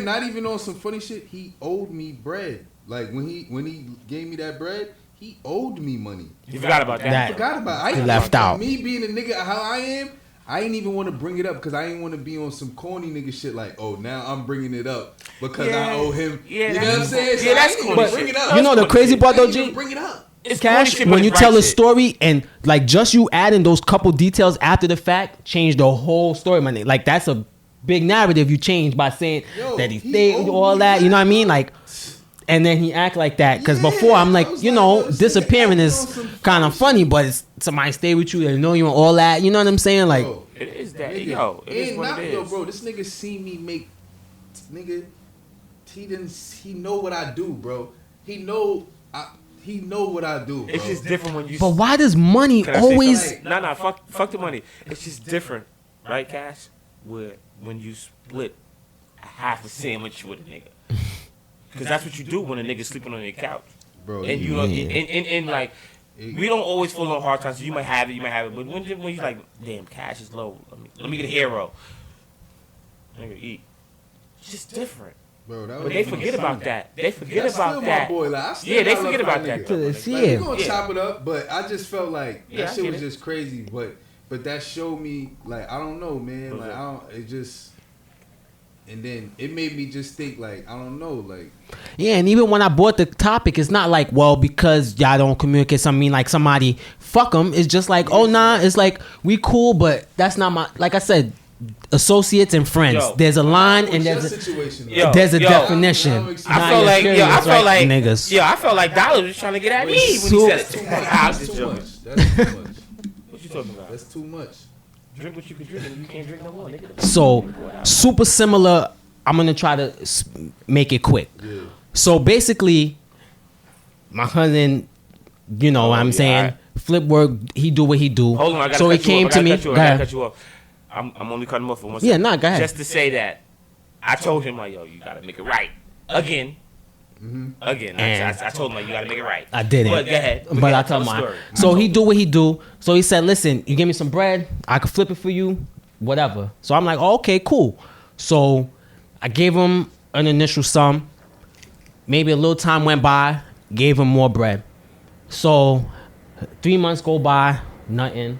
Not even on some funny shit. He owed me bread. Like when he gave me that bread, he owed me money. You forgot about that. I forgot about it. He left out. Me being a nigga how I am, I ain't even want to bring it up because I ain't want to be on some corny nigga shit like, oh, now I'm bringing it up because I owe him. Yeah, you know what I'm saying? Yeah, that's corny bring it up. You know the crazy part though, G? Bring it up. It's Cash, when you tell a story and like just you adding those couple details after the fact change the whole story, my nigga. Like that's a big narrative you change by saying that he stayed all that. You know what I mean? Like, and then he act like that because before I'm like, you know, disappearing is kind of funny, but it's somebody stay with you, they know you and all that. You know what I'm saying? Like, it is that, yo. It is what it is. Yo, bro, this nigga see me make, nigga. He know what I do, bro. He know what I do, bro. It's just different when you. But why does money always? Nah, fuck the money. It's just different, right, Cash? When you split a half a sandwich with a nigga, because that's what you do when a nigga sleeping on your couch, bro. And you know, and like, we don't always fall on hard times. So you might have it, but when you like, damn, cash is low. Let me get a hero. Nigga, eat. It's just different. Bro, that But was they forget about that. They forget That's about still that. my boy. Like, I still Yeah, they gotta forget love my about that. nigga. though. Like, Like, we gonna chop it up, but I just felt like Yeah, that I shit get was it. just crazy. But that showed me, like, I don't know, man. Like, Okay. I don't. It just, and then it made me just think, like, I don't know, like. Yeah, and even when I brought the topic, it's not like, well, because y'all don't communicate. I mean, like somebody fuck them. It's just like, oh nah. It's like we cool, but that's not my. Like I said, associates and friends. Yo. There's a line What's and your there's a, situation? Yo. like? there's a Yo. definition. I Nah, I felt you're like, serious, yo, I felt right, like, niggas. yo, I felt like Dollar was trying to get at me when he said it. I was That's just too joking. much. That's too much. What you talking about? That's too much. Drink what you can drink, and you can't drink no more, nigga. So super similar. I'm gonna try to make it quick. Yeah. So basically, my cousin, you know what I'm yeah, saying, alright. flip work. He do what he do. Hold on, I gotta so he cut you came off. to me. I Go gotta ahead. cut you off. I'm only cutting him off for 1 Yeah, second. nah, go ahead. Just to say that, I told him like, yo, you gotta make it right again. Again, And I told him like, you gotta make it right. I didn't. But go ahead. But I tell the my. story. So he do what he do. So he said, "Listen, you give me some bread, I could flip it for you, whatever." So I'm like, oh, "Okay, cool." So I gave him an initial sum. Maybe a little time went by, gave him more bread. So 3 months go by, nothing.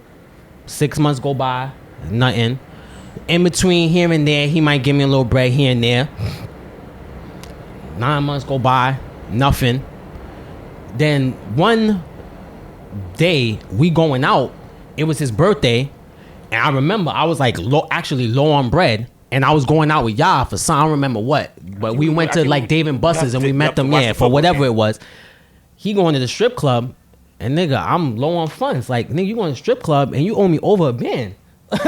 6 months go by, nothing. In between here and there, he might give me a little bread here and there. 9 months go by, nothing. Then one day we going out, it was his birthday, and I remember I was like low on bread, and I was going out with y'all for some, I don't remember what, but we went to like Dave and Buster's and we met them, yeah, for whatever it was. He going to the strip club, and nigga, I'm low on funds. Like, nigga, you going to the strip club and you owe me over a band.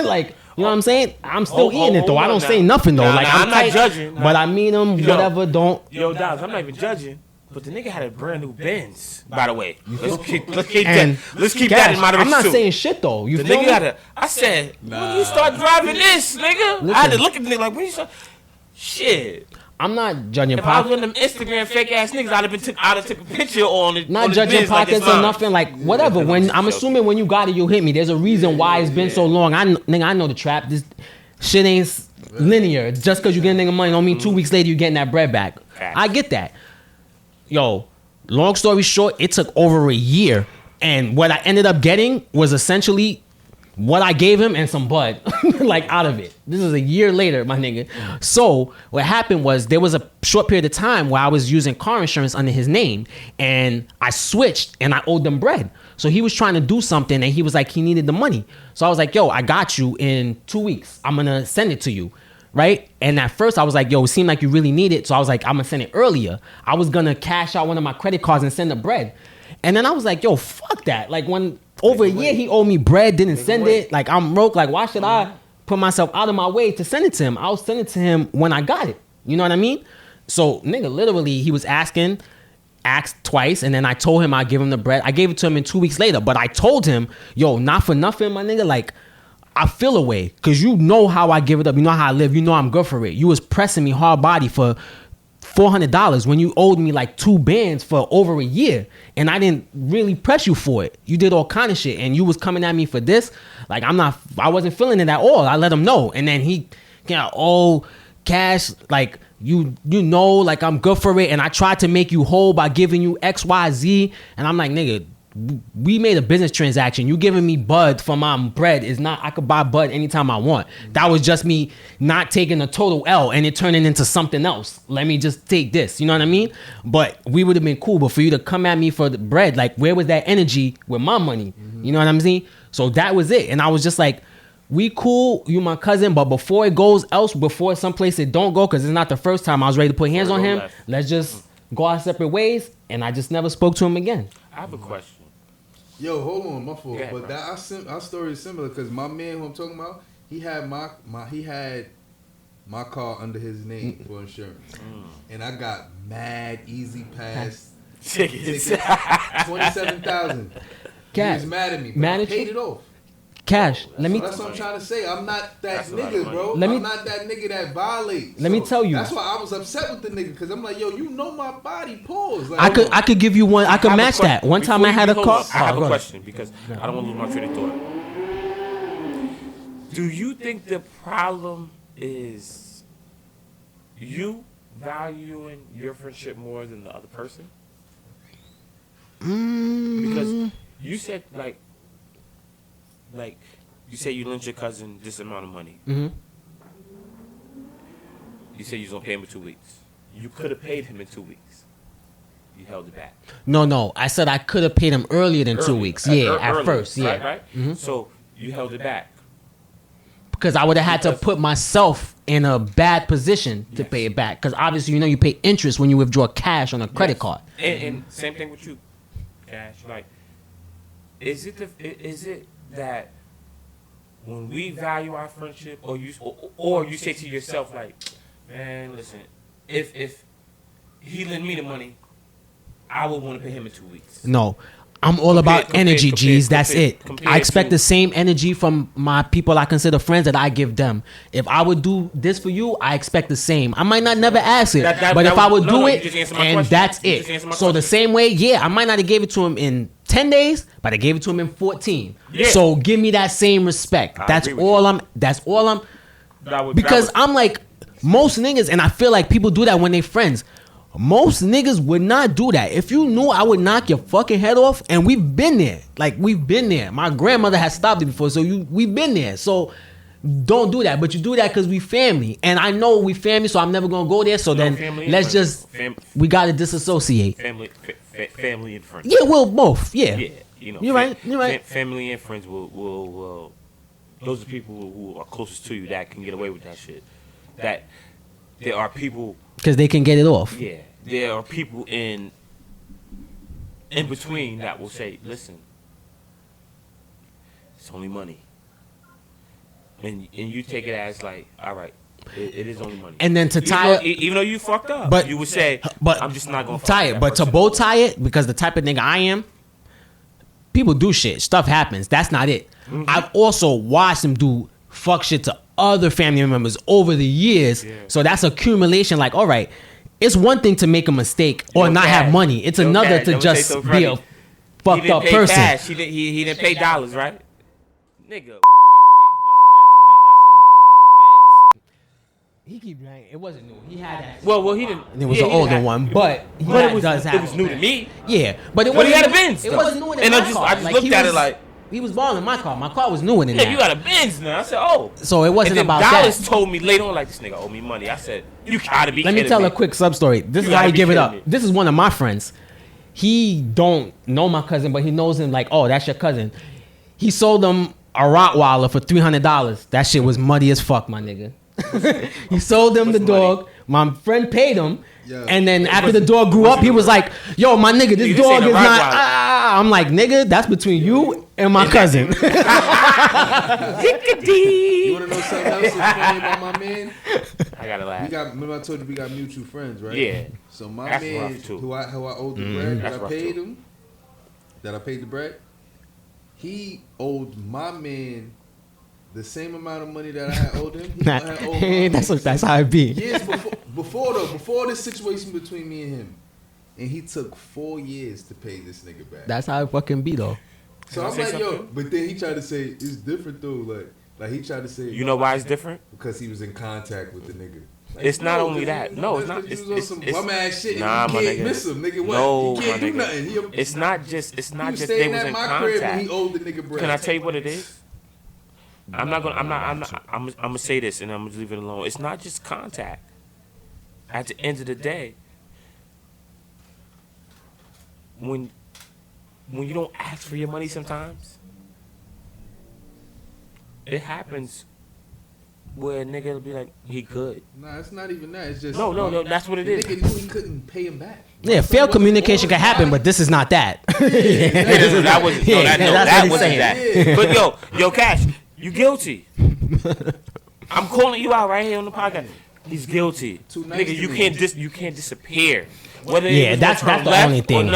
Like, you know what I'm saying? I'm still eating it though. I don't say nothing though. Like, I'm not tight, judging. but I mean him, Yo. whatever, don't. Yo, Dobbs, I'm not even judging. But the nigga had a brand new Benz, by the way. Let's keep And that in mind. I'm not too. saying shit though. You The feel nigga me? got a. I said, when you start driving this, nigga, I had to look at the nigga like, when you start. Shit. I'm not judging If I was pockets. one of them Instagram fake ass niggas, I'd have took a picture on it. Not on judging Benz like it's pockets or mine. nothing. Like whatever. When I'm assuming when you got it, you hit me. There's a reason why it's been so long. Nigga, I know the trap. This shit ain't linear. Just because you get a nigga money don't mean 2 weeks later you getting that bread back. I get that. Yo, long story short, it took over a year, and what I ended up getting was essentially what I gave him and some bud, like out of it. This is a year later, my nigga. So what happened was there was a short period of time where I was using car insurance under his name, and I switched and I owed them bread. So he was trying to do something and he was like, he needed the money. So I was like, yo, I got you in 2 weeks. I'm gonna send it to you. Right? And at first I was like, yo, it seemed like you really need it. So I was like, I'm gonna send it earlier. I was gonna cash out one of my credit cards and send the bread. And then I was like, yo, fuck that. Like when over a year he owed me bread, didn't send it. Like I'm broke. Like why should I put myself out of my way to send it to him? I'll send it to him when I got it. You know what I mean? So nigga, literally he was asked twice, and then I told him I'd give him the bread. I gave it to him in 2 weeks later, but I told him, yo, not for nothing, my nigga, like I feel away because you know how I give it up. You know how I live. You know I'm good for it. You was pressing me hard body for $400 when you owed me like 2 bands for over a year, and I didn't really press you for it. You did all kind of shit, and you was coming at me for this. Like I wasn't feeling it at all. I let him know, and then he got all cash. Like you know, like I'm good for it, and I tried to make you whole by giving you X, Y, Z, and I'm like, nigga, we made a business transaction. You giving me bud for my bread is not, I could buy bud anytime I want. That was just me not taking a total L and it turning into something else. Let me just take this. You know what I mean? But we would have been cool. But for you to come at me for the bread, like where was that energy with my money? You know what I'm saying? So that was it. And I was just like, we cool, you my cousin, but before it goes else, before someplace it don't go, because it's not the first time I was ready to put hands on him, let's just go our separate ways. And I just never spoke to him again. I have a question. Yo, hold on, my fault. Ahead, but bro. our story is similar because my man who I'm talking about, he had my car under his name for insurance, and I got mad easy pass Tickets. 27,000. He was mad at me, but I paid it off. Cash, That's what I'm trying to say. I'm not that nigga, bro. I'm not that nigga that violates. Let me tell you. That's why I was upset with the nigga because I'm like, yo, you know my body. Pause. Like, I could give you one. I could match that. One time I had a car. I have a question because I don't want to lose my train of thought. Do you think the problem is you valuing your friendship more than the other person? Mm. Because you said like you said you lent your cousin this amount of money. Mm-hmm. You said you was gonna pay him in 2 weeks. You could have paid him in 2 weeks. You held it back. No. I said I could have paid him earlier than 2 weeks. Yeah, at earlier, first. Yeah. Right. Mm-hmm. So you held it back. Because I would have had to put myself in a bad position to pay it back. Because obviously, you pay interest when you withdraw cash on a credit card. And same thing with you, Cash. Like, is it that when we value our friendship, or you say to yourself like, man, listen, if he lent me the money, I would want to pay him in 2 weeks. No. I'm all about energy, G's. That's it. I expect the same energy from my people I consider friends that I give them. If I would do this for you, I expect the same. I might not never ask it, but if I would do it, and that's it. So the same way, I might not have gave it to him in 10 days, but I gave it to him in 14. Yeah. So give me that same respect. That's all I'm. Because I'm like most niggas, and I feel like people do that when they friends. Most niggas would not do that. If you knew I would knock your fucking head off, and we've been there. Like, we've been there. My grandmother has stopped it before, so we've been there. So don't do that. But you do that because we family. And I know we family, so I'm never going to go there. So then let's just, we got to disassociate. Family and friends. Yeah, well, both. Yeah. You're right. Family and friends will those are people who are closest to you that can get away with that shit. That there are people... Because they can get it off. Yeah. There are people in between that will say, listen, it's only money. And you take it as like, all right, it is only money. And then to tie it... Even though you fucked up, but you would say, but I'm just not going to tie it. But to bow tie it, because the type of nigga I am, people do shit. Stuff happens. That's not it. Mm-hmm. I've also watched them do fuck shit to other family members over the years. Yeah. So that's accumulation. Like, all right, it's one thing to make a mistake or not have money. It's another to just be a fucked up person. Cash. He didn't pay dollars, right? Nigga. He keep saying it wasn't new. He had that. Well, he didn't. It was an older one, but it was new to me. Yeah, but it wasn't. But he had a Benz. It wasn't new in and my car. I just looked at it like. He was balling in my car. My car was newer than that. Yeah, you got a Benz now. I said, oh. So it wasn't and then about Dallas that. told me later on, like, this nigga owe me money. I said, you gotta be Let me tell a quick sub story. This is how he give it up. This is one of my friends. He don't know my cousin, but he knows him like, oh, that's your cousin. He sold him a Rottweiler for $300. That shit was muddy as fuck, my nigga. He sold him the dog. My friend paid him. Yeah. And then after the dog grew up, he was like, yo, my nigga, this dog is not... I'm like, nigga, that's between you and my cousin. You want to know something else that's funny about my man? I gotta laugh. Remember I told you we got mutual friends, right? Yeah. So my that's man, who I owed the bread, that I paid the bread, he owed my man the same amount of money that I had owed him. That's how it be. Years before this situation between me and him. And he took 4 years to pay this nigga back. That's how it fucking be though. So I'm like, yo, but then he tried to say it's different though. Like he tried to say, you know why it's different? Because he was in contact with the nigga. Like, it's not only that. No, it's not. It's some bum ass shit. Nah, and you can't miss him, nigga. What? No, he can't do nothing. It's not just they was in contact. He owed the nigga bread. Can I tell you what it is? I'm gonna say this and I'm gonna leave it alone. It's not just contact. At the end of the day, when you don't ask for your money sometimes, it happens where a nigga will be like, he good. Nah, it's not even that. It's just no, that's what it is. Nigga knew he couldn't pay him back. Yeah, failed communication can happen, but this is not that. That wasn't that. Yeah. But yo, Cash, you guilty. I'm calling you out right here on the podcast. He's guilty. Nigga, you can't disappear. That's the only thing.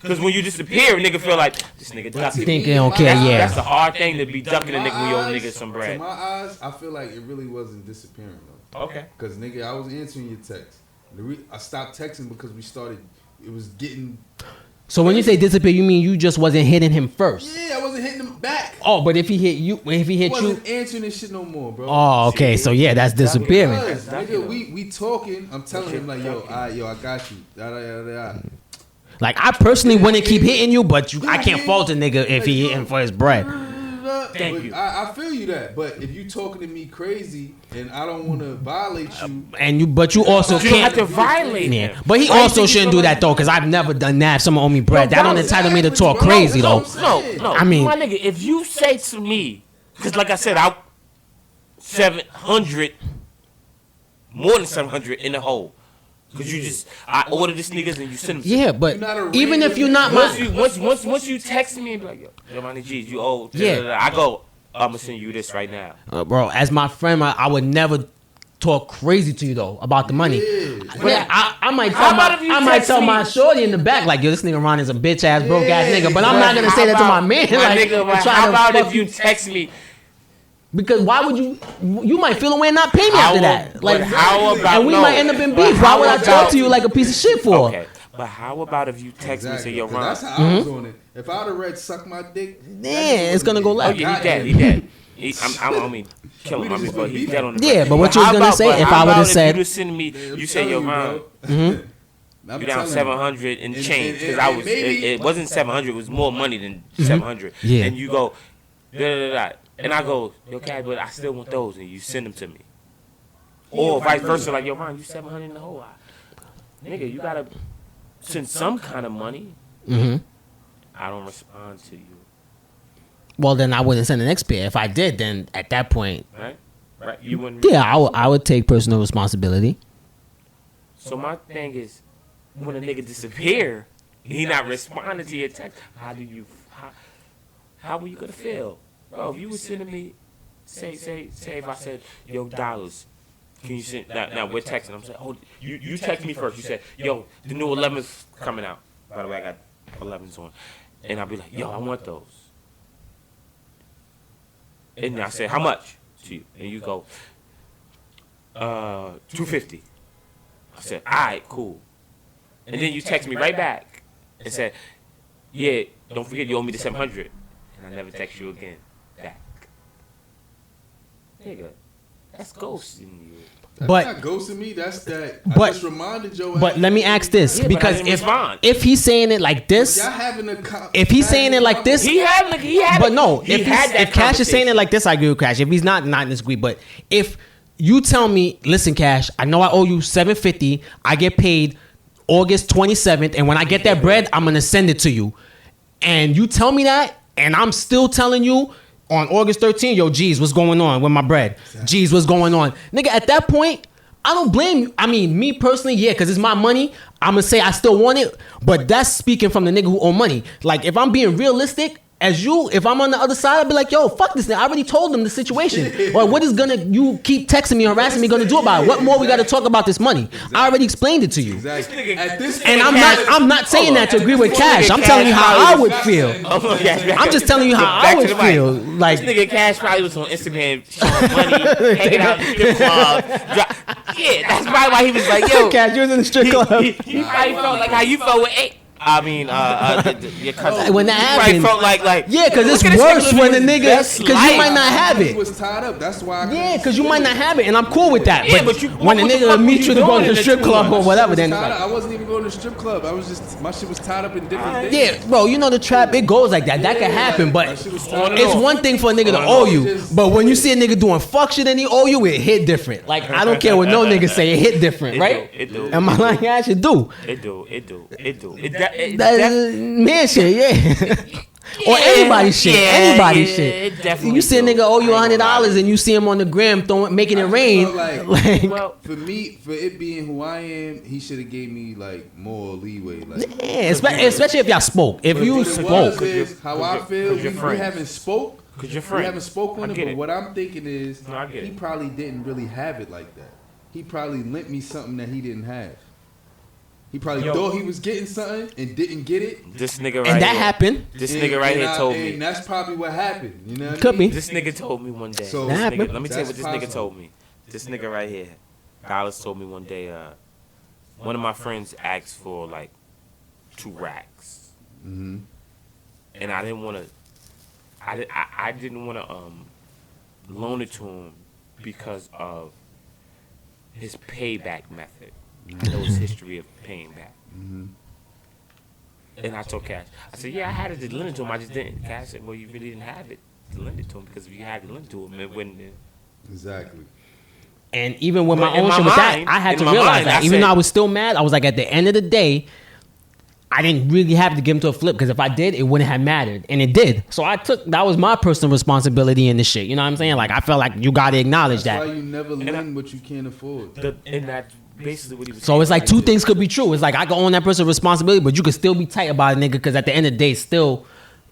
Because when you disappear, a nigga feel like this nigga ducking. Think they don't care, yeah. That's a hard thing to be ducking a nigga when you owe nigga some bread. To my eyes, I feel like it really wasn't disappearing though. Okay. Because nigga, I was answering your text. I stopped texting because it was getting So when you say disappear, you mean you just wasn't hitting him first? Yeah, I wasn't hitting him back. Oh, but if he hit you, I wasn't answering this shit no more, bro. Oh, okay. So yeah, that's disappearing. Because, nigga, we talking. I'm telling him like, yo, I got you. Like I personally wouldn't keep hitting you, but I can't fault a nigga if he hitting for his bread. Thank you. I feel you that, but if you talking to me crazy and I don't want to violate you, But you also you can't have to violate him. But he also shouldn't do that though, because I've never done that. If someone owe me bread, that don't entitle me to talk crazy though. No. I mean, my nigga, if you say to me, because like I said, I 700, more than 700 in the hole. Because I order this niggas and you send them. Yeah, but even if you're not my... Once you text me and be like, yo, Ronnie Geez, you owe. Yeah. I go, I'm going to send you this right now. Bro, as my friend, I would never talk crazy to you, though, about the money. Yeah. I might tell my shorty in the back, like, yo, this nigga Ron is a bitch-ass, broke-ass nigga, but I'm not going to say that to my man. How about if you text me... Because why would you might feel away and not pay me after that. Like, how about, and we might end up in beef. Why would I talk to you like a piece of shit for? Okay, but how about if you text me and say, yo, Ron. That's how I was on it. If I'd have read suck my dick, yeah, it's gonna go left. Oh, yeah, he dead. I mean, kill him. But he's dead on the yeah, but what you was gonna say if I would have said. You send me, you say, yo, Ron. You down 700 and change. Because it wasn't 700, it was more money than 700. Yeah. And you go, da. And I go, yo, Cat, but I still want those, and you send them to me. Or vice versa, like, yo, Ron, you 700 in the hole. Nigga, you gotta send some kind of money. I don't respond to you. Well, then I wouldn't send the next pair. If I did, then at that point, right, you wouldn't. Yeah, I would take personal responsibility. So my thing is, when a nigga disappear, he not responding to your text. How were you gonna feel? Bro, if you was sending me, say if I said, yo, dollars, can you send, now we're texting, I'm saying, oh, you text me first, you said, yo, the new 11's coming out. By the way, I got 11's on. And I'll be like, yo, I want those. And I say, how much to you? And you go, $250. I said, all right, cool. And then you text me right back and said, yeah, don't forget you owe me the 700. And I never text you again. Back. Nigga, that's ghosting you. That's not ghosting me. That's that. I just reminded Joe. But let me ask this, because if he's saying it like this, if he's saying it like this, but no, if Cash is saying it like this, I agree with Cash. If he's not disagree. But if you tell me, listen, Cash, I know I owe you $750. I get paid August 27th, and when I get that bread, I'm gonna send it to you. And you tell me that, and I'm still telling you on August 13th, yo, Geez, what's going on with my bread? Geez, what's going on? Nigga, at that point, I don't blame you. I mean, me personally, yeah, because it's my money. I'm going to say I still want it, but that's speaking from the nigga who owe money. Like, if I'm being realistic, if I'm on the other side, I'd be like, yo, fuck this nigga. I already told them the situation. Or what is you keep texting me, harassing me, gonna do about it? What more we gotta talk about this money? I already explained it to you. Exactly. And I'm not saying that to agree with Cash. I'm telling you how I would feel. I'm just telling you how I would feel. Like, this nigga Cash probably was on Instagram showing money, hanging out in the strip club. Yeah, that's probably why he was like, yo. Cash, you was in the strip club. He probably felt like how you felt with 8. I mean, your cousin. When that happened, felt like yeah, because it's worse when the nigga, because you might not have it. Was tied up. That's why. Yeah, because you might not have it, and I'm cool with that. Yeah, but when the what nigga meet you to go to the strip club or whatever, then I wasn't even going to the strip club. I was just my shit was tied up in different days. Yeah, bro, you know the trap, it goes like that. That can happen, but it's one thing for a nigga to owe you, but when you see a nigga doing fuck shit and he owe you, it hit different. Like, I don't care what no nigga say, it hit different, right? It do. Am I like, yeah, I should do? It do. That man shit, yeah. Or anybody shit. Anybody shit. You see a nigga owe you $100 and you see him on the gram making it rain. Like, for me, for it being who I am, he should have gave me like more leeway. Like, yeah, especially if y'all spoke. If you spoke, how I feel, we haven't spoke. Cause you're friends. We haven't spoken on it, but what I'm thinking is he probably didn't really have it like that. He probably lent me something that he didn't have. He probably thought he was getting something and didn't get it. This nigga right and that here. happened. This nigga right here told me. And that's probably what happened. You know what Could I mean? be. This nigga told me one day. So let me tell you what this nigga told me. This nigga right here. Dallas told me one day, one of my friends asked for like 2 racks. Mm-hmm. And I didn't want to. I didn't want to loan it to him because of his payback method. I know his history of paying back. Mm-hmm. And I told Cash, I said, yeah, I had it to lend it to him, I just didn't. Cash said, well, you really didn't have it to lend it to him, because if you had it to lend it to him, it wouldn't. Exactly. And even with But my in own my shit with that, mind- I had in to my realize mind, that. I Even said- though I was still mad, I was like, at the end of the day, I didn't really have to give him to a flip, because if I did, it wouldn't have mattered. And it did. So that was my personal responsibility in this shit. You know what I'm saying? Like, I felt like you got to acknowledge That's that. why you never lend what you can't afford. And that's basically what he was So saying. it's like two things could be true. It's like I can own that person's responsibility, but you could still be tight about a nigga, because at the end of the day, still,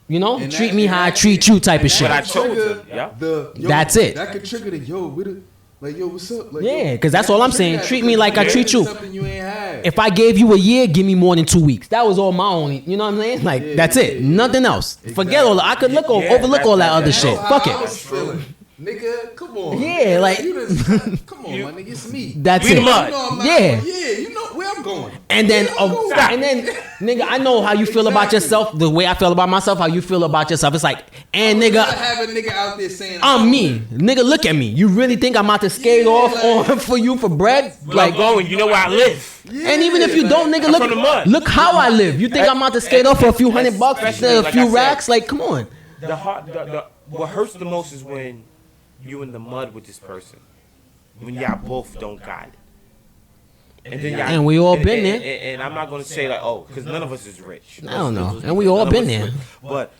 you know, And treat that- me and how I that- treat you type of and shit. But I that told trigger him, yeah. That's it. That could trigger the like yo, what's up? Like, Yeah, yo, 'cause that's that all could I'm trigger saying. that Treat me because like I you treat you. something you ain't had. If I gave you a year, give me more than 2 weeks. That was all my only. You know what I'm saying? Like Yeah, that's it. yeah, Nothing yeah. else. Exactly. Forget all. I could overlook all that other That's shit. how Fuck I was it. feeling. Nigga, come on. Yeah, like- you just, come on, my nigga, it's me. That's We it. the mud. You know I'm not Yeah. going. Yeah, you know where I'm going. And then, Where I'm going. nigga, I know how you feel about Exactly. yourself. The way I feel about myself, how you feel about yourself. It's like, and I would rather nigga, have a nigga out there saying I'm me. Nigga, look at me. You really think I'm about to skate Yeah, off like- on for you for bread? Like, going, you know where I live. Yeah, And even if you like- don't, nigga, I'm from the mud. look how I live. You think I'm about to skate off for a few $100, Especially, a like few I said, racks? Like, come on. What hurts the most is when you in the mud with this person, when y'all both don't got it. And then y'all, And we all been there. And I'm not gonna say like, oh, because none of us is rich. I don't know. Let's And we be all clear, been none of us there. is rich. But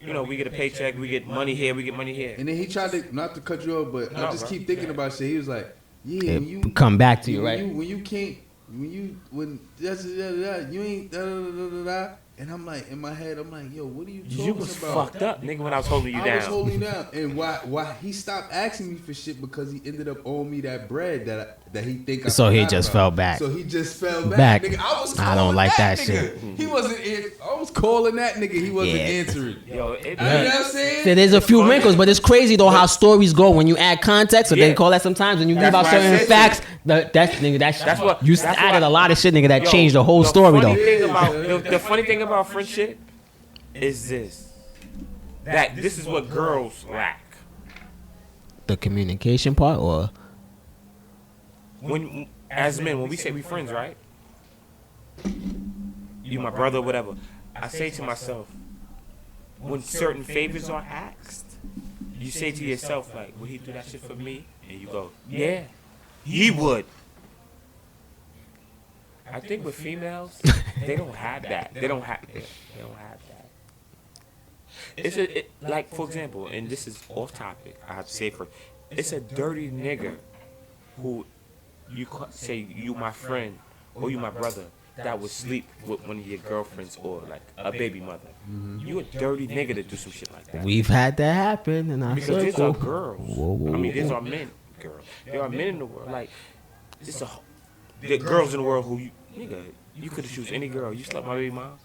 you know, we get a paycheck, we get money here, we get money here. And then he tried to, not to cut you off, but I No, just bro. keep thinking about shit. He was like, yeah, when you Come back to you, when right? When you can't, when that's you ain't da da da da da. And I'm like, in my head, I'm like, yo, what are you talking You was about? fucked up, nigga, when I was holding you I down. was holding down, and why he stopped asking me for shit because he ended up owing me that bread that he think. So he forgot just about. fell back. So he just fell back. Nigga, I was. I don't calling like that nigga. shit. He wasn't. I was calling that nigga. He wasn't Yeah. answering. Yo, You know what I'm saying? So there's a few wrinkles, but it's crazy though how stories go when you add context. So they Yeah. call that sometimes when you That's leave out why I certain said facts. That's what- you that's added why- a lot of shit, nigga. That Yo, changed the whole story funny though. Thing about, the funny thing about friendship is this: that this is what girls lack. The communication part, or When, as men, when we say we friends, right? You my brother, whatever. I say to myself, when certain favors are asked, you say to yourself, like, would he do that shit for me? And you go, yeah, he would. I think with females, they don't have that. They don't have that. It's like, for example, and this is off topic. I have to say first. It's a dirty nigga who you say you my friend or you my brother that would sleep with one of your girlfriends or like a baby mother. You a dirty nigga to do some shit like that. we've had that happen in our Because these are circle. girls. Whoa. I mean, these are men, girls. There are men in the world. Like, there are girls in the world who you could have choose any girl. You slept with my baby moms,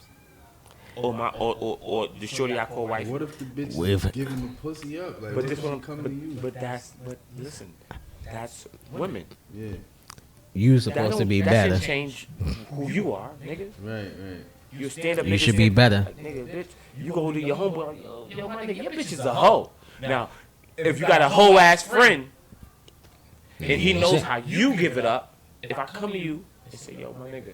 or the shorty I call wife. What if the bitch With- is giving the pussy up? Like, But what this if one, she coming to you? but listen, that's women. Yeah, You That supposed to don't- be that better. shouldn't change who you are, nigga. right. You stand up. You nigga, should be stand- better. Like, nigga, bitch, you go to your homeboy, like, yo, my nigga, your bitch is a hoe. Now, if you got a hoe ass friend, and he knows how you give it up, if I come to you and say, yo, my nigga,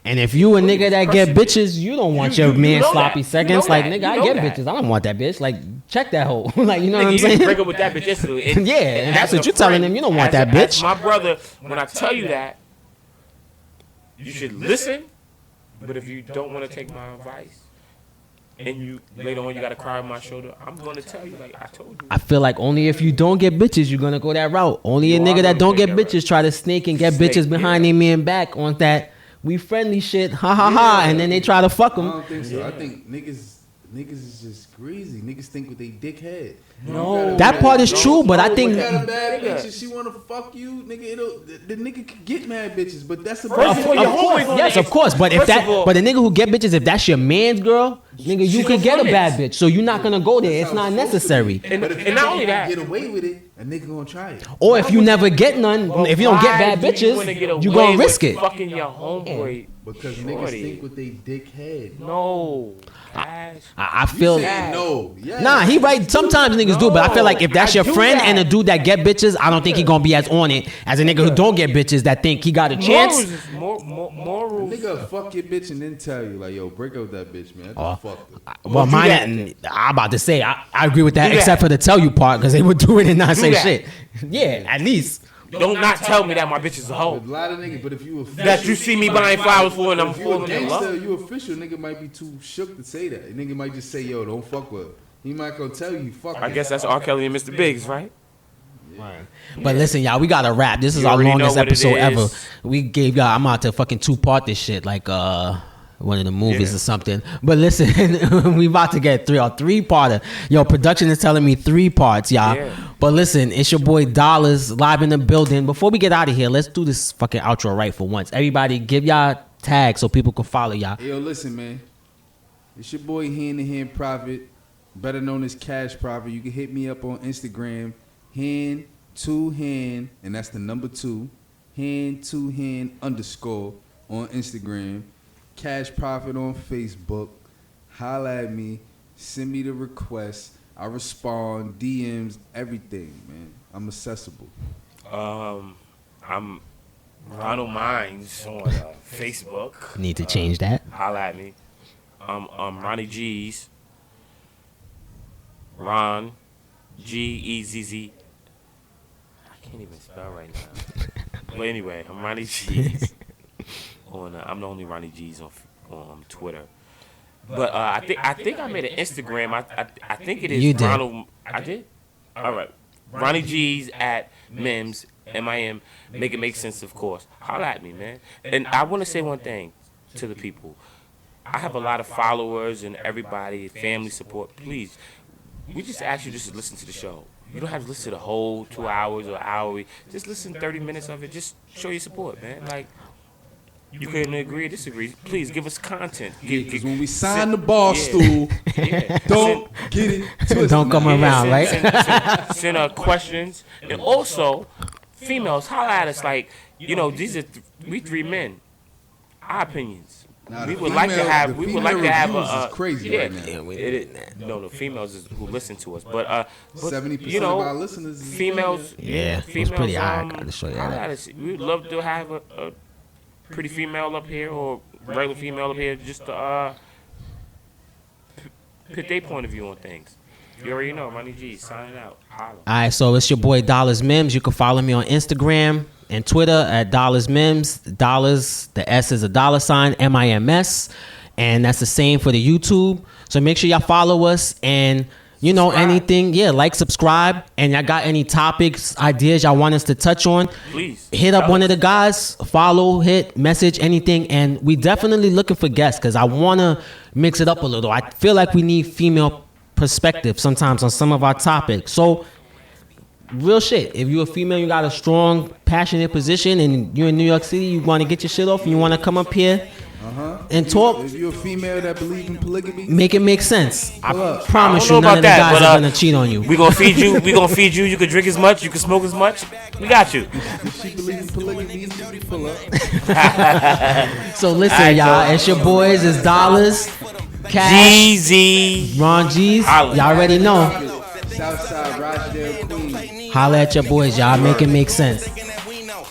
And if you a nigga that get bitches, you don't want You- your you man know sloppy that. seconds. You know Like, that. nigga, You I know get that. bitches. I don't want that bitch. Like, check that hoe. Like, you know what nigga, I'm you saying? didn't break up with that bitch yesterday. And, Yeah, and that's as what a you're telling friend, him. You don't want that as bitch. my brother, when I tell you that, you should listen. But if you don't want to take my advice, and you later on you got to cry on my shoulder, I'm going to tell you, like I told you. I feel like only if you don't get bitches, you're gonna go that route. Only You a are nigga that gonna don't take get that bitches try to snake and get Snake, bitches behind yeah. their man back on that we friendly shit, ha ha ha, and then they try to fuck I them. don't think so. I think niggas is just greasy. Niggas think with they dickhead. No. That part is No, true, but I no, think You got a bad Nigga. bitch and she wanna fuck you, nigga. The nigga could get mad bitches, but that's a First of all, your homeboy gonna yes, get- of course. But if first that, of all- but a nigga who get bitches, if that's your man's girl, nigga, you She could got get a limits. bad bitch. So you're not gonna go there. It's not necessary. And, But if and not only that, get away with it, a nigga gonna try it. Or if you never get none, well, if you don't get why bad do you bitches, wanna get you away gonna with risk it. Fucking your homeboy Because niggas think with they dick head. No. Cash. I feel no. Yeah. Nah, he right. Sometimes niggas do, but I feel like if that's your friend and a dude that get bitches, I don't think he gonna be as on it as a nigga who don't get bitches that think he got a chance. Morals. Nigga fuck your bitch and then tell you like, yo, break up with that bitch, man. Fuck her. Well, mine. I'm about to say I agree with that, except for the tell you part because they would do it and not say shit. Yeah, at least. Don't not tell me that my bitch is a hoe. A lot of niggas, but if you official, that you see me buying flowers for and I'm falling in love. You official, nigga might be too shook to say that. A nigga might just say, yo, don't fuck with her. He might go tell you, fuck her. I guess that's R. Kelly and Mr. Biggs, right? Right. But listen, y'all, we got to wrap. This is our longest episode ever. We gave y'all, I'm out to fucking 2-part this shit like one of the movies or something. But listen, we about to get 3-parter. Yo, production is telling me 3 parts, y'all. Yeah. But listen, it's your boy Dollars live in the building. Before we get out of here, let's do this fucking outro right for once. Everybody, give y'all tags so people can follow y'all. Yo, listen, man. It's your boy Hand to Hand Prophet, better known as Cash Prophet. You can hit me up on Instagram, hand to hand, and that's the number 2, hand to hand _ on Instagram. Cash Prophet on Facebook. Holla at me. Send me the request. I respond. DMs. Everything, man. I'm accessible. I'm Ronald Mines on Facebook. Need to change that. Holla at me. Ronnie Geez. Ron Geez. I can't even spell right now. But anyway, I'm Ronnie Geez. I'm the only Ronnie Geez on Twitter, but I think I made an Instagram. I think it is you did. Ronald. I did. All right, Ronnie Geez at Mims MIM. Make it make sense, of course. Holla at me, man. And I want to say one thing to the people. I have a lot of followers and everybody, family support. Please, we just ask you just to listen to the show. You don't have to listen to the whole 2 hours or hour. Just listen 30 minutes of it. Just show your support, man. Like. You couldn't agree or disagree. Please give us content. Because when we sign the bar stool, don't get it twisted. Don't come around, right? Send questions. And also, females, holla at us like, these are we 3 men. Our opinions. Now, we would like to have a crazy right now. No, the females is who listen to us, but 70% of our listeners is females. It's pretty high. I gotta show you that. We'd love to have a pretty female up here or regular female up here just to put their point of view on things. You already know, Ronnie G, signing out. Holla. All right, so it's your boy Dollars Mims. You can follow me on Instagram and Twitter at Dollars Mims. Dollars, the S is a $, MIMS, and that's the same for the YouTube. So make sure y'all follow us and anything, like, subscribe, and y'all got any topics, ideas y'all want us to touch on, please hit up one of the guys, follow, hit, message, anything, and we definitely looking for guests because I want to mix it up a little. I feel like we need female perspective sometimes on some of our topics. So, real shit, if you're a female, you got a strong, passionate position, and you're in New York City, you want to get your shit off, and you want to come up here, and talk. If you're a female that believes in polygamy, make it make sense. I promise you, none of the guys are gonna cheat on you. We gonna feed you. We gonna feed you. You can drink as much. You can smoke as much. We got you. If she believes in polygamy, pull up. So listen, y'all. It's your boys. It's Dollars, Cash, Jeezy, Ron Geez. Y'all already know. Southside, Rochdale, Queens. Holla at your boys, y'all. Make it make sense.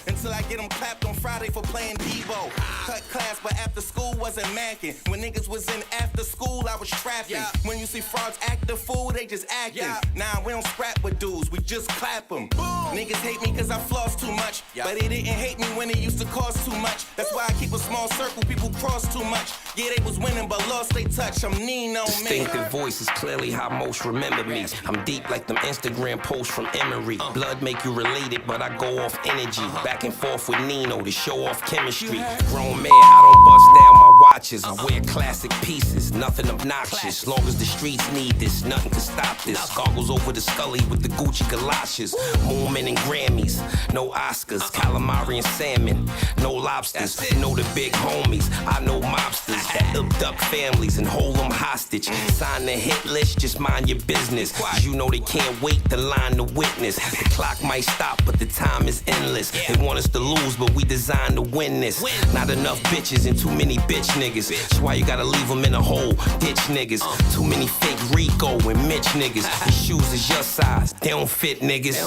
Until I get them clapped on Friday for playing Devo. Cut class, but after school wasn't macking. When niggas was in after school, I was trapping. When you see frauds act the fool, they just acting. Nah, we don't scrap with dudes, we just clap them. Niggas hate me cause I floss too much. But they didn't hate me when it used to cost too much. That's why I keep a small circle, people cross too much. Yeah, they was winning, but lost they touch. I'm Nino, man. Distinctive voice is clearly how most remember me. I'm deep like them Instagram posts from Emery. Blood make you related, but I go off energy. Back and forth with Nino to show off chemistry. Grown man, I don't bust down my watches. I wear classic pieces, nothing obnoxious. Long as the streets need this, nothing can stop this. Goggles over the Scully with the Gucci galoshes. Moorman and Grammys, no Oscars. Calamari and salmon, no lobsters. Know the big homies, I know mobsters that abduct families and hold them hostage. Sign the hit list, just mind your business. Cause you know they can't wait to line the witness. The clock might stop, but the time is endless. They want us to lose, but we designed to win this. Not enough bitches and too many bitch niggas. That's why you gotta leave them in a hole, ditch niggas. Too many fake Rico and Mitch niggas. These shoes is your size, they don't fit niggas.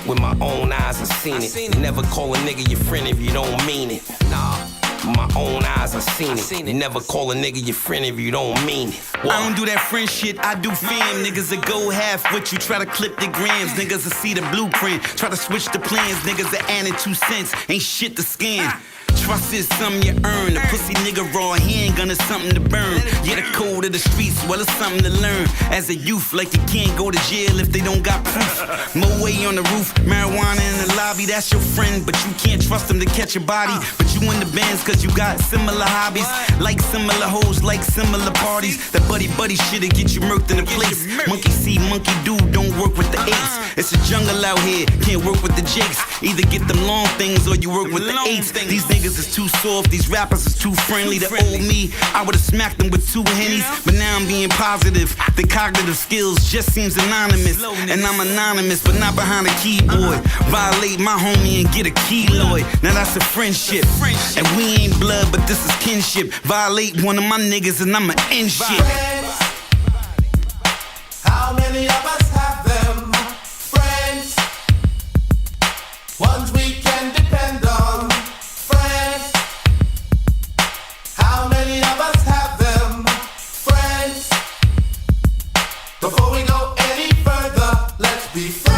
With my own eyes, I seen it. Never call a nigga your friend if you don't mean it. Nah. My own eyes, I seen it. Never call a nigga your friend if you don't mean it. I don't do that friend shit, I do fam. Niggas that go half with you, try to clip the grams. Niggas that see the blueprint, try to switch the plans. Niggas that added 2 cents, ain't shit to scan. Trust is something you earn. A pussy nigga raw, he ain't gonna something to burn. Yeah, the code of the streets, well, it's something to learn. As a youth, like you can't go to jail if they don't got proof. Moe on the roof, marijuana in the lobby, that's your friend. But you can't trust him to catch your body. But you in the bands cause you got similar hobbies. Like similar hoes, like similar parties. That buddy shit'll get you murked in the place. Monkey see, monkey do, don't work with the apes. It's a jungle out here, can't work with the jakes. Either get them long things or you work with the apes. These niggas is too soft, these rappers is too friendly. The old me, I would've smacked them with 2 hennies. But now I'm being positive. The cognitive skills just seems anonymous. And I'm anonymous, but not behind a keyboard. Violate my homie and get a keloid. Now that's a friendship. And we ain't blood, but this is kinship. Violate one of my niggas and I'ma end shit. How many of us have them? Friends, ones we can depend on. Friends, how many of us have them? Friends, before we go any further, let's be friends.